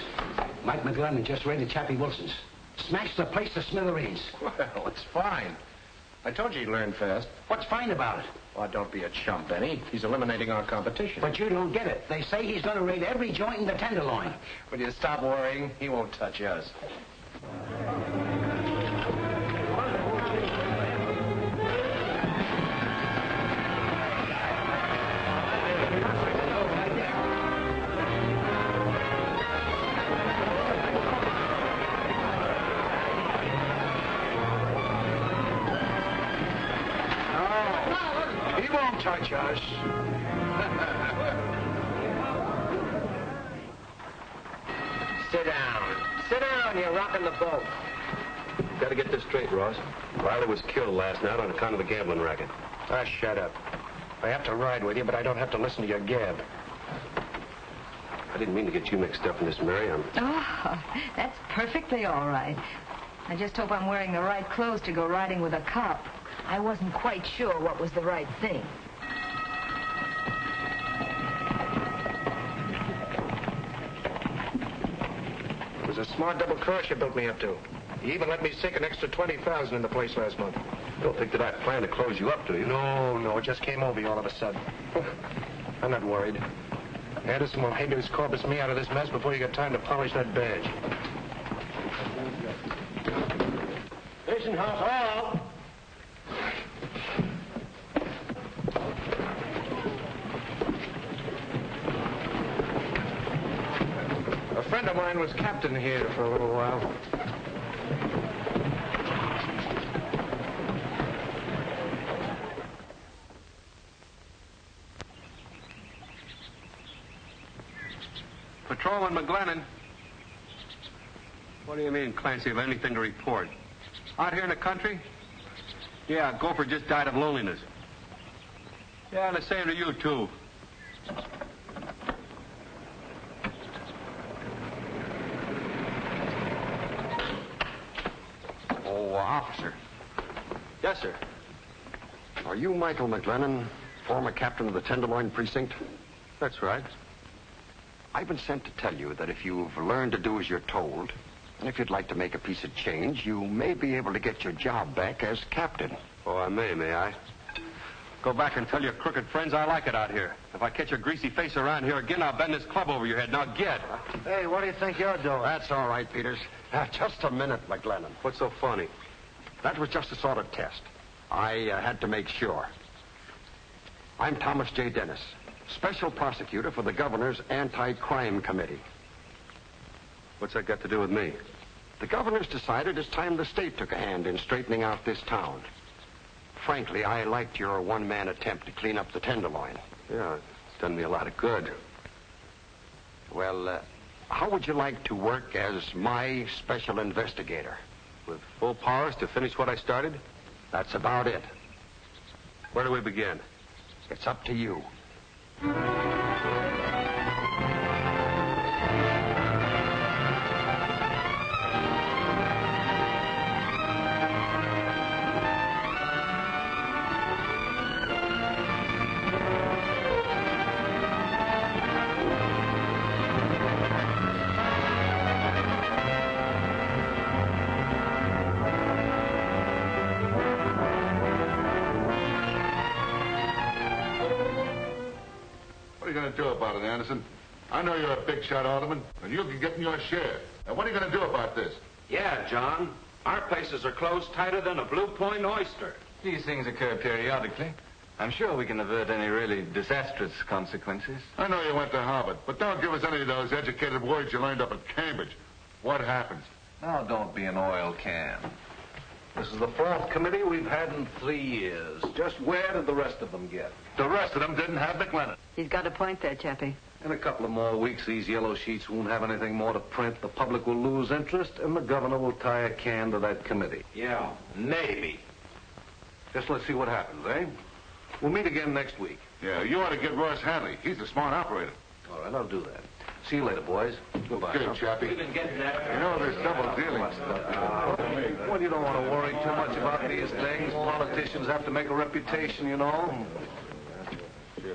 Speaker 1: Mike McGlennon just raided Chappie Wilson's. Smashed the place to smithereens.
Speaker 7: Well, it's fine. I told you he'd learn fast.
Speaker 1: What's fine about it?
Speaker 7: Oh, don't be a chump, Benny. He's eliminating our competition.
Speaker 1: But you don't get it. They say he's going to raid every joint in the Tenderloin.
Speaker 7: Will you stop worrying? He won't touch us.
Speaker 1: Touch us.
Speaker 13: Sit down. Sit down. You're rocking the boat.
Speaker 8: Got to get this straight, Ross. Riley was killed last night on account of the gambling racket.
Speaker 7: Ah, shut up. I have to ride with you, but I don't have to listen to your gab.
Speaker 8: I didn't mean to get you mixed up in this, Mary.
Speaker 3: Oh, that's perfectly all right. I just hope I'm wearing the right clothes to go riding with a cop. I wasn't quite sure what was the right thing.
Speaker 7: It was a smart double cross you built me up to. You even let me sink an extra $20,000 in the place last month.
Speaker 8: You don't think that I planned to close you up, do you?
Speaker 7: No, it just came over you all of a sudden. I'm not worried. Anderson will habeas corpus me out of this mess before you get time to polish that badge.
Speaker 1: Listen, House Hall.
Speaker 7: A friend of mine was captain here for a little while.
Speaker 8: Patrolman McGlennon. What do you mean, Clancy, have anything to report? Out here in the country? Yeah, Gopher just died of loneliness. Yeah, the same to you, too.
Speaker 14: Oh, officer. Yes, sir.
Speaker 8: Are you Michael McGlennon?
Speaker 15: Former captain of the Tenderloin Precinct?
Speaker 8: That's right.
Speaker 15: I've been sent to tell you that if you've learned to do as you're told, and if you'd like to make a piece of change, you may be able to get your job back as captain.
Speaker 8: Oh, I may I? Go back and tell your crooked friends I like it out here. If I catch your greasy face around here again, I'll bend this club over your head. Now get.
Speaker 11: Hey, what do you think you're doing?
Speaker 15: That's all right, Peters. Just a minute, McGlennon.
Speaker 8: What's so funny?
Speaker 15: That was just a sort of test. I had to make sure. I'm Thomas J. Dennis, Special Prosecutor for the Governor's Anti-Crime Committee.
Speaker 8: What's that got to do with me?
Speaker 15: The governor's decided it's time the state took a hand in straightening out this town. Frankly, I liked your one-man attempt to clean up the Tenderloin.
Speaker 8: Yeah, it's done me a lot of good.
Speaker 15: Well, how would you like to work as my special investigator?
Speaker 8: With full powers to finish what I started?
Speaker 15: That's about it.
Speaker 8: Where do we begin?
Speaker 15: It's up to you.
Speaker 2: What are you going to do about it, Anderson? I know you're a big shot alderman, and you can get in your share. Now, what are you going to do about this?
Speaker 7: Yeah, John. Our places are closed tighter than a Blue Point oyster.
Speaker 16: These things occur periodically. I'm sure we can avert any really disastrous consequences.
Speaker 2: I know you went to Harvard, but don't give us any of those educated words you learned up at Cambridge. What happens?
Speaker 16: Now, don't be an oil can.
Speaker 11: This is the fourth committee we've had in 3 years. Just where did the rest of them get?
Speaker 2: The rest of them didn't have McGlennon.
Speaker 10: He's got a point there, Chappie.
Speaker 11: In a couple of more weeks, these yellow sheets won't have anything more to print. The public will lose interest, and the governor will tie a can to that committee.
Speaker 7: Yeah, maybe.
Speaker 11: Just let's see what happens, eh? We'll meet again next week.
Speaker 2: Yeah, you ought to get Royce Hadley. He's a smart operator.
Speaker 11: All right, I'll do that. See you later, boys. Goodbye.
Speaker 2: Good, Chappie.
Speaker 7: We've been getting that.
Speaker 2: You know, there's double dealing.
Speaker 11: Well, you don't want to worry too much about these things. Politicians have to make a reputation, you know.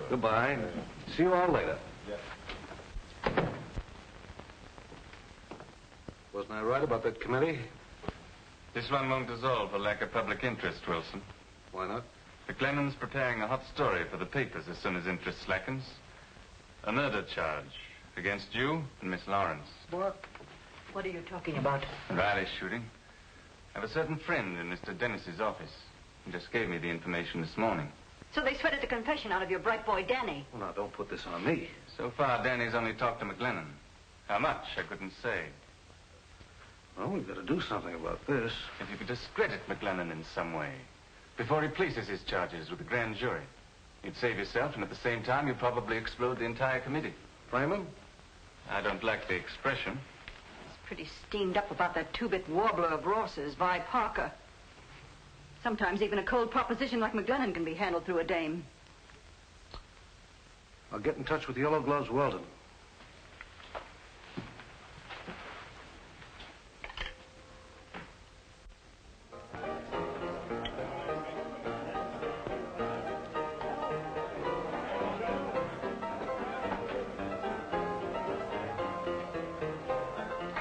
Speaker 11: Goodbye. See you all later. Wasn't I right about that committee?
Speaker 16: This one won't dissolve for lack of public interest, Wilson.
Speaker 11: Why not?
Speaker 16: McGlennon's preparing a hot story for the papers as soon as interest slackens. A murder charge against you and Miss Lawrence.
Speaker 10: What? What are you talking about?
Speaker 16: Riley shooting. I have a certain friend in Mr. Dennis's office. He just gave me the information this morning.
Speaker 10: So they sweated the confession out of your bright boy, Danny.
Speaker 11: Well, now, don't put this on me.
Speaker 16: So far, Danny's only talked to McGlennon. How much, I couldn't say.
Speaker 11: Well, we've got to do something about this.
Speaker 16: If you could discredit McGlennon in some way, before he places his charges with the grand jury, you'd save yourself, and at the same time, you'd probably explode the entire committee.
Speaker 11: Frame him?
Speaker 16: I don't like the expression.
Speaker 10: He's pretty steamed up about that two-bit warbler of Ross's, Vi Parker. Sometimes even a cold proposition like McGlennon can be handled through a dame.
Speaker 11: I'll get in touch with Yellow Gloves Weldon.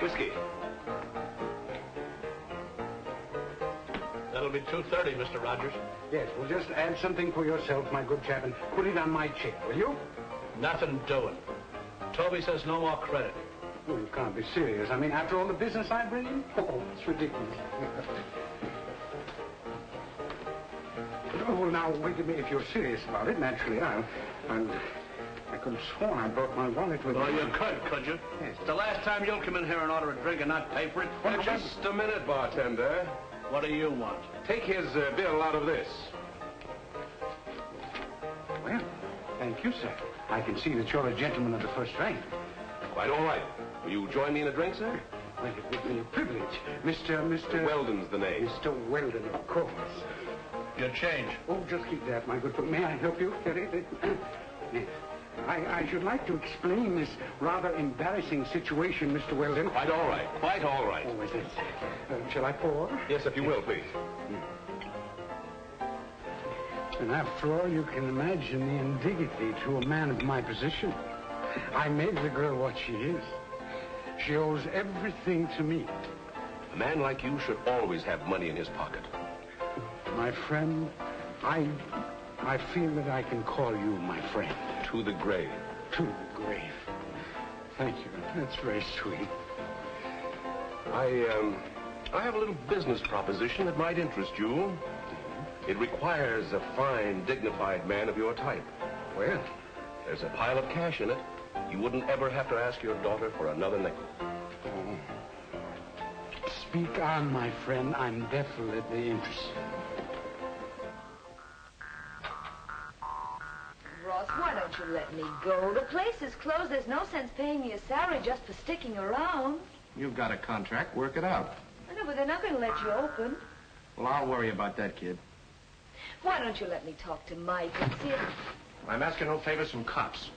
Speaker 1: Whiskey. That'll be $2.30, Mr. Rogers.
Speaker 6: Yes, well, just add something for yourself, my good chap, and put it on my check, will you?
Speaker 1: Nothing doing. Toby says no more credit.
Speaker 6: Oh, you can't be serious. I mean, after all the business I bring in? Oh, it's ridiculous. Oh, well, now, wait a minute. If you're serious about it, naturally, I could have sworn I brought my wallet with me.
Speaker 1: Oh, you could you?
Speaker 6: Yes.
Speaker 1: It's the last time you'll come in here and order a drink and not pay for it.
Speaker 8: Just a minute, bartender.
Speaker 1: What do you want?
Speaker 8: Take his bill out of this.
Speaker 6: Well, thank you, sir. I can see that you're a gentleman of the first rank.
Speaker 8: Quite all right. Will you join me in a drink, sir?
Speaker 6: Well, it would be a privilege. Mr.
Speaker 8: Weldon's the name.
Speaker 6: Mr. Weldon, of course.
Speaker 1: Your change.
Speaker 6: Oh, just keep that, my good friend. May I help you? Yes. I should like to explain this rather embarrassing situation, Mr. Weldon.
Speaker 8: Quite all right. Quite all right.
Speaker 6: Oh, is it? Shall I pour?
Speaker 8: Yes, if you will, please.
Speaker 6: And after all, you can imagine the indignity to a man of my position. I made the girl what she is. She owes everything to me.
Speaker 8: A man like you should always have money in his pocket.
Speaker 6: My friend, I feel that I can call you my friend.
Speaker 8: To the grave.
Speaker 6: To the grave. Thank you. That's very sweet.
Speaker 8: I have a little business proposition that might interest you. It requires a fine, dignified man of your type.
Speaker 6: Well?
Speaker 8: There's a pile of cash in it. You wouldn't ever have to ask your daughter for another nickel.
Speaker 6: Oh. Speak on, my friend. I'm definitely interested.
Speaker 3: Ross, why don't you let me go? The place is closed. There's no sense paying me a salary just for sticking around.
Speaker 7: You've got a contract. Work it out.
Speaker 3: I know, but they're not going to let you open.
Speaker 7: Well, I'll worry about that, kid.
Speaker 3: Why don't you let me talk to Mike and see if...
Speaker 7: I'm asking no favors from cops.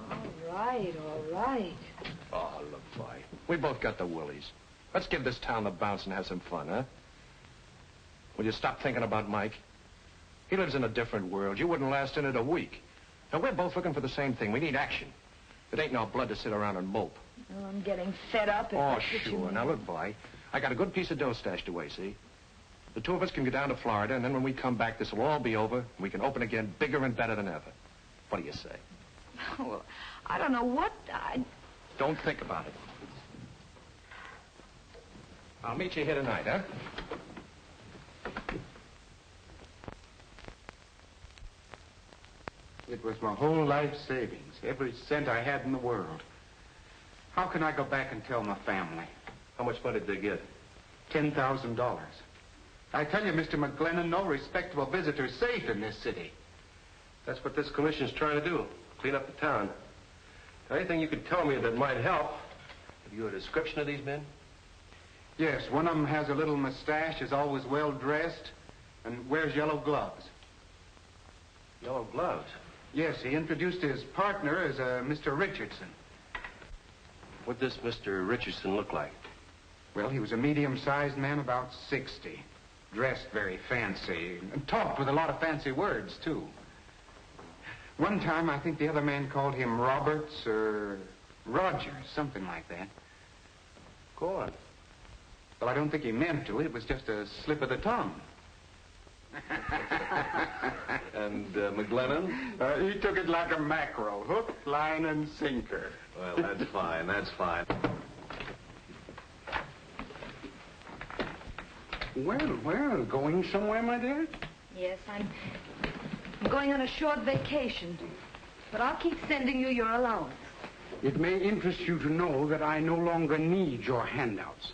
Speaker 3: All right, all right.
Speaker 7: Oh, look, Vi. We both got the willies. Let's give this town the bounce and have some fun, huh? Will you stop thinking about Mike? He lives in a different world. You wouldn't last in it a week. Now, we're both looking for the same thing. We need action. It ain't no blood to sit around and mope.
Speaker 3: Well, I'm getting fed up.
Speaker 7: Oh, sure. Now, look, Vi. I got a good piece of dough stashed away, see? The two of us can go down to Florida, and then when we come back, this will all be over, and we can open again bigger and better than ever. What do you say?
Speaker 3: Well, I don't know what
Speaker 7: Don't think about it. I'll meet you here tonight, huh?
Speaker 6: It was my whole life savings, every cent I had in the world. How can I go back and tell my family?
Speaker 8: How much money did they get?
Speaker 6: $10,000. I tell you, Mr. McGlennon, no respectable visitor is safe in this city.
Speaker 8: That's what this commission's trying to do, clean up the town. Anything you could tell me that might help? Have you a description of these men?
Speaker 6: Yes, one of them has a little mustache, is always well-dressed, and wears yellow gloves.
Speaker 8: Yellow gloves?
Speaker 6: Yes, he introduced his partner as Mr. Richardson.
Speaker 8: What'd this Mr. Richardson look like?
Speaker 6: Well, he was a medium-sized man, about 60. Dressed very fancy, and talked with a lot of fancy words, too. One time, I think the other man called him Roberts or Rogers, something like that.
Speaker 8: Go on.
Speaker 6: Well, I don't think he meant to. It was just a slip of the tongue.
Speaker 8: And McGlennon?
Speaker 6: He took it like a mackerel. Hook, line, and sinker.
Speaker 8: Well, that's fine. That's fine.
Speaker 6: Well, going somewhere, my dear?
Speaker 3: Yes, I'm going on a short vacation. But I'll keep sending you your allowance.
Speaker 6: It may interest you to know that I no longer need your handouts.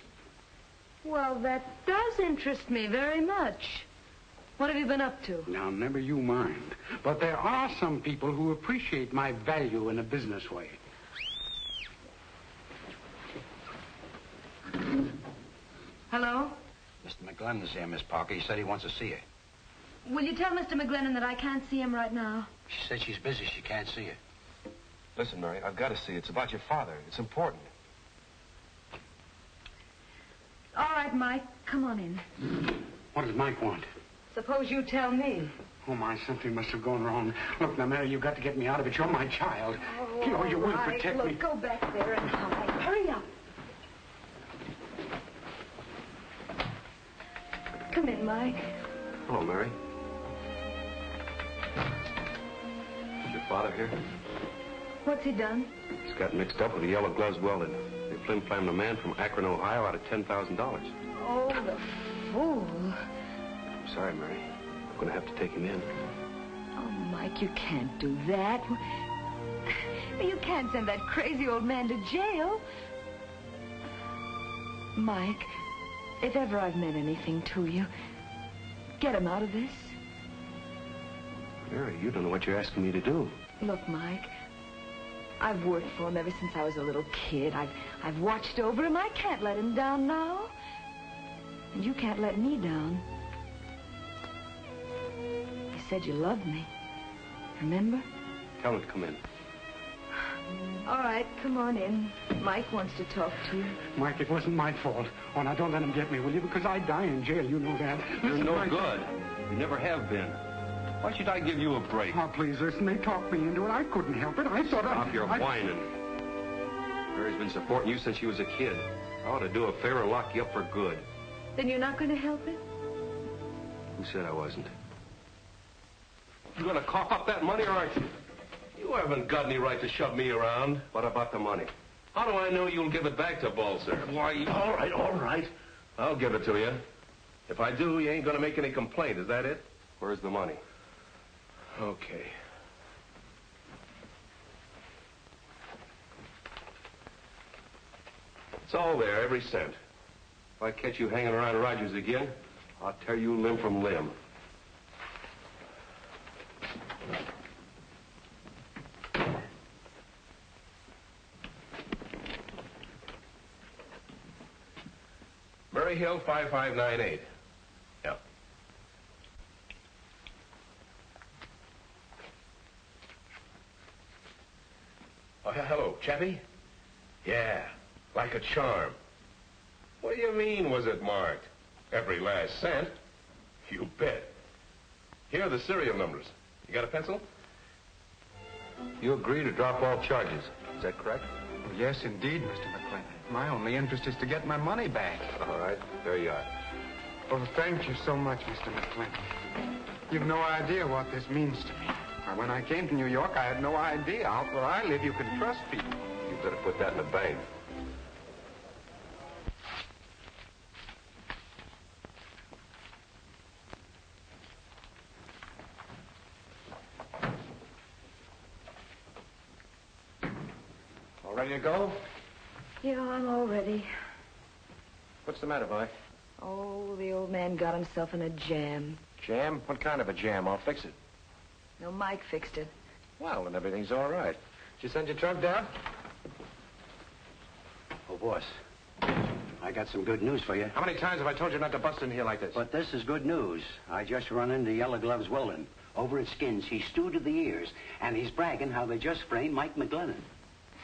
Speaker 3: Well, that does interest me very much. What have you been up to?
Speaker 6: Now, never you mind. But there are some people who appreciate my value in a business way.
Speaker 3: Hello?
Speaker 13: Mr. McGlennon's here, Miss Parker. He said he wants to see you.
Speaker 3: Will you tell Mr. McGlennon that I can't see him right now?
Speaker 13: She said she's busy. She can't see you.
Speaker 8: Listen, Mary, I've got to see. It's about your father. It's important.
Speaker 3: All right, Mike. Come on in.
Speaker 6: What does Mike want?
Speaker 3: Suppose you tell me.
Speaker 6: Oh, my, something must have gone wrong. Look, now, Mary, you've got to get me out of it. You're my child.
Speaker 3: Oh,
Speaker 6: you will
Speaker 3: right.
Speaker 6: protect me.
Speaker 3: Look, go back there and hide. Hurry up. Come in, Mike.
Speaker 8: Hello, Mary. Is your father here?
Speaker 3: What's he done?
Speaker 8: He's got mixed up with the yellow gloves welded. They flim-flammed a man from Akron, Ohio out of $10,000.
Speaker 3: Oh, the fool.
Speaker 8: I'm sorry, Mary. I'm going to have to take him in.
Speaker 3: Oh, Mike, you can't do that. You can't send that crazy old man to jail. Mike, if ever I've meant anything to you, get him out of this.
Speaker 8: Mary, you don't know what you're asking me to do.
Speaker 3: Look, Mike, I've worked for him ever since I was a little kid. I've watched over him. I can't let him down now. And you can't let me down. You said you loved me. Remember?
Speaker 8: Tell him to come in.
Speaker 3: All right, come on in. Mike wants to talk to you.
Speaker 6: Mike, it wasn't my fault. Oh, now, don't let him get me, will you? Because I'd die in jail, you know that.
Speaker 8: You're no good. You never have been. Why should I give you a break?
Speaker 6: Oh, please, listen. They talked me into it. I couldn't help it. I thought
Speaker 8: Stop your whining. Mary's been supporting you since she was a kid. I ought to do a favor and lock you up for good.
Speaker 3: Then you're not going to help it?
Speaker 8: Who said I wasn't? You going to cough up that money, or aren't you? You haven't got any right to shove me around. What about the money? How do I know you'll give it back to Balzer? Why, all right. I'll give it to you. If I do, you ain't going to make any complaint. Is that it? Where's the money? Okay. It's all there, every cent. If I catch you hanging around Rogers again, I'll tear you limb from limb. Murray Hill, 5598. Yep. Oh, hello, Chappie? Yeah, like a charm. What do you mean, was it marked? Every last cent? You bet. Here are the serial numbers. You got a pencil? You agree to drop all charges. Is that correct?
Speaker 6: Well, yes, indeed, Mr. McGlennon. My only interest is to get my money back.
Speaker 8: All right, there you are.
Speaker 6: Oh, thank you so much, Mr. McGlennon. You've no idea what this means to me. When I came to New York, I had no idea. Out where I live, you can trust people.
Speaker 8: You better put that in the bank.
Speaker 7: All ready to go?
Speaker 3: Yeah, I'm all ready.
Speaker 7: What's the matter, boy?
Speaker 3: Oh, the old man got himself in a jam.
Speaker 7: Jam? What kind of a jam? I'll fix it.
Speaker 3: No, Mike fixed it.
Speaker 7: Well, then everything's all right. Did you send your truck down?
Speaker 12: Oh, boss, I got some good news for you.
Speaker 7: How many times have I told you not to bust in here like this?
Speaker 12: But this is good news. I just run into Yellow Gloves Weldon. Over at Skins, he's stewed to the ears, and he's bragging how they just framed Mike McGlennon.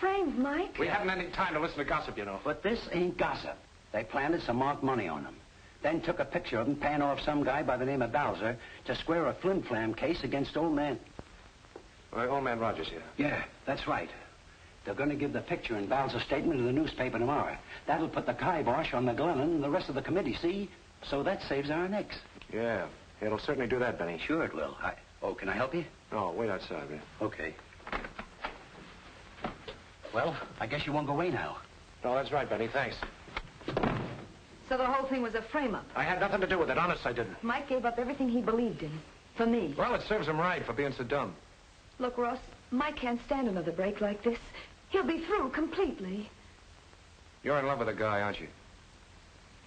Speaker 3: Framed Mike?
Speaker 7: We haven't any time to listen to gossip, you know.
Speaker 12: But this ain't gossip. They planted some marked money on him. Then took a picture of him paying off some guy by the name of Balzer to square a flim-flam case against old man.
Speaker 7: Old man Rogers here.
Speaker 12: Yeah, that's right. They're going to give the picture and Balzer's statement to the newspaper tomorrow. That'll put the kibosh on McGlennon and the rest of the committee, see? So that saves our necks.
Speaker 7: Yeah, it'll certainly do that, Benny.
Speaker 12: Sure it will. Oh, can I help you?
Speaker 7: No, wait outside, man.
Speaker 12: Okay. Well, I guess you won't go away now.
Speaker 7: No, that's right, Benny. Thanks.
Speaker 3: So the whole thing was a frame-up.
Speaker 7: I had nothing to do with it. Honest, I didn't.
Speaker 3: Mike gave up everything he believed in. For me.
Speaker 7: Well, it serves him right for being so dumb.
Speaker 3: Look, Ross, Mike can't stand another break like this. He'll be through completely.
Speaker 7: You're in love with a guy, aren't you?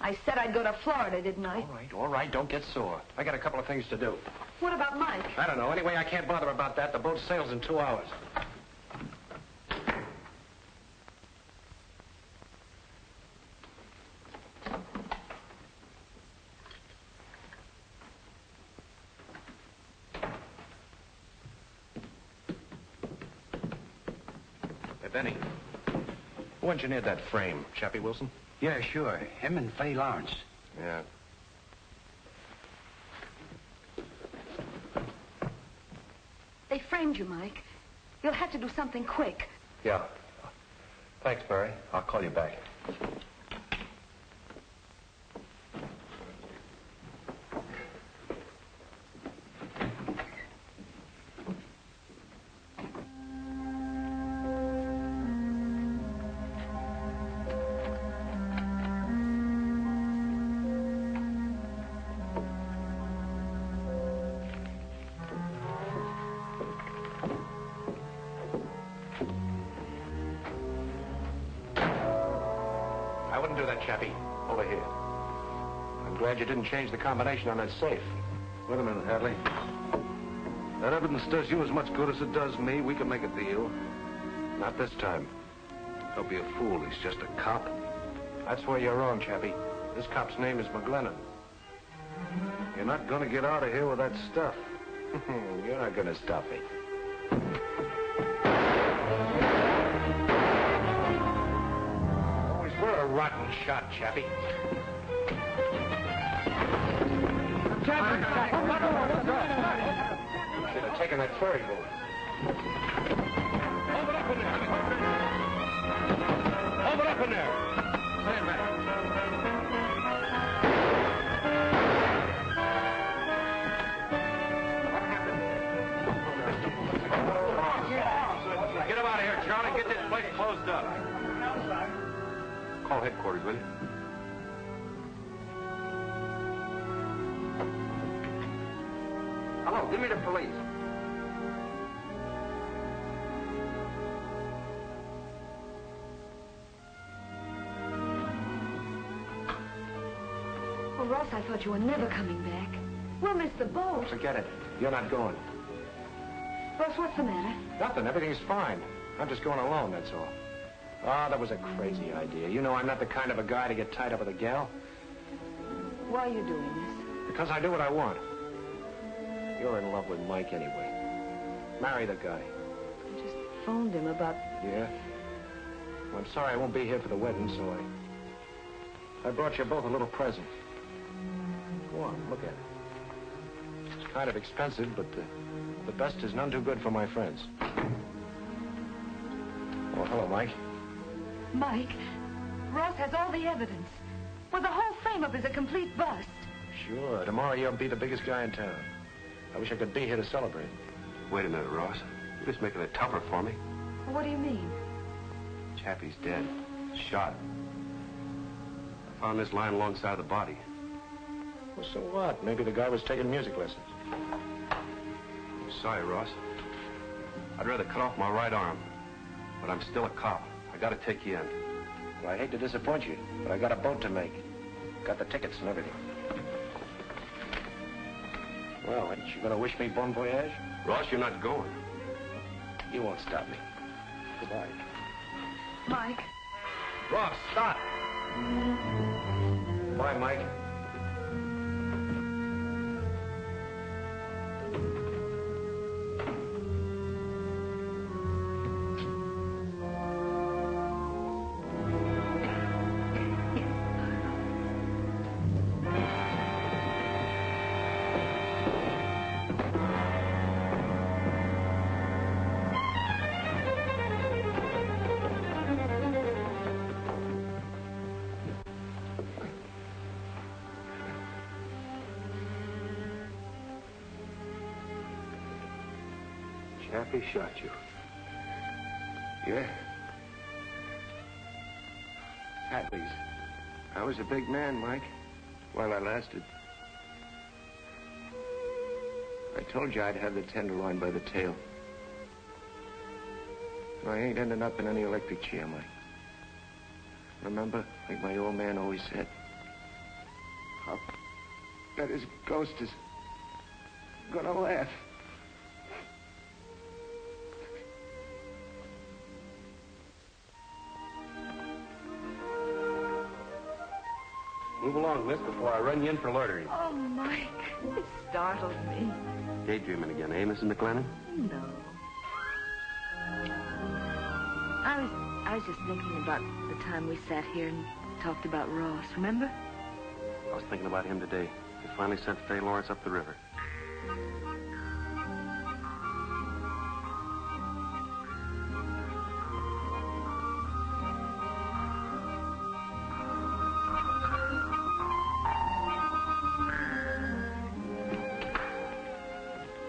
Speaker 3: I said I'd go to Florida, didn't I?
Speaker 7: All right. Don't get sore. I got a couple of things to do.
Speaker 3: What about Mike?
Speaker 7: I don't know. Anyway, I can't bother about that. The boat sails in 2 hours. Benny, who engineered that frame? Chappie Wilson?
Speaker 12: Yeah, sure. Him and Fay Lawrence.
Speaker 7: Yeah.
Speaker 3: They framed you, Mike. You'll have to do something quick.
Speaker 8: Yeah. Thanks, Mary. I'll call you back.
Speaker 7: Chappie, over here. I'm glad you didn't change the combination on that safe.
Speaker 11: Wait a minute, Hadley. That evidence does you as much good as it does me. We can make a deal.
Speaker 7: Not this time.
Speaker 11: Don't be a fool. He's just a cop.
Speaker 7: That's where you're wrong, Chappie. This cop's name is McGlennon.
Speaker 11: You're not going to get out of here with that stuff.
Speaker 7: You're not going to stop me. We're a rotten shot, Chappie.
Speaker 6: Take
Speaker 7: Should have taken that ferry boat.
Speaker 8: Hold it up in there. Hold it up in there. Stand back.
Speaker 7: Get him out of here, Charlie. Get this place closed up.
Speaker 14: Call headquarters, will you?
Speaker 15: Hello, give me the police.
Speaker 3: Oh, Ross, I thought you were never coming back. We'll miss the boat.
Speaker 7: Forget it. You're not going.
Speaker 3: Ross, what's the matter?
Speaker 7: Nothing. Everything's fine. I'm just going alone, that's all. Oh, that was a crazy idea. You know I'm not the kind of a guy to get tied up with a gal.
Speaker 3: Why are you doing this?
Speaker 7: Because I do what I want. You're in love with Mike anyway. Marry the guy.
Speaker 3: I just phoned him about...
Speaker 7: Yeah? Well, I'm sorry I won't be here for the wedding, so I brought you both a little present. Go on, look at it. It's kind of expensive, but the best is none too good for my friends. Oh, hello, Mike.
Speaker 3: Mike, Ross has all the evidence. Well, the whole frame-up is a complete bust.
Speaker 7: Sure. Tomorrow you'll be the biggest guy in town. I wish I could be here to celebrate.
Speaker 14: Wait a minute, Ross. You're just making it tougher for me.
Speaker 3: Well, what do you mean?
Speaker 14: Chappie's dead. Shot. I found this lying alongside the body.
Speaker 7: Well, so what? Maybe the guy was taking music lessons.
Speaker 14: I'm sorry, Ross. I'd rather cut off my right arm. But I'm still a cop. I gotta take you in.
Speaker 7: Well, I hate to disappoint you, but I got a boat to make. Got the tickets and everything. Well, ain't you gonna wish me bon voyage?
Speaker 14: Ross, you're not going.
Speaker 7: You won't stop me. Goodbye.
Speaker 3: Mike.
Speaker 7: Ross, stop! Bye, Mike.
Speaker 14: Chappie shot you.
Speaker 7: Yeah. Hadley's. I was a big man, Mike, while I lasted. I told you I'd have the tenderloin by the tail. And I ain't ending up in any electric chair, Mike. Remember, like my old man always said, I'll bet his ghost is gonna laugh.
Speaker 14: Move along, miss, before I run you in for loitering.
Speaker 3: Oh, Mike, it startled me.
Speaker 14: Daydreaming again, eh, Mrs. McGlennon?
Speaker 3: No. I was just thinking about the time we sat here and talked about Ross, remember?
Speaker 14: I was thinking about him today. They finally sent Fay Lawrence up the river.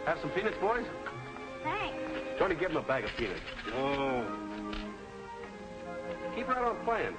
Speaker 14: Have some peanuts, boys?
Speaker 4: Thanks.
Speaker 14: Tony, give him a bag of peanuts.
Speaker 7: No.
Speaker 14: Keep right on playing.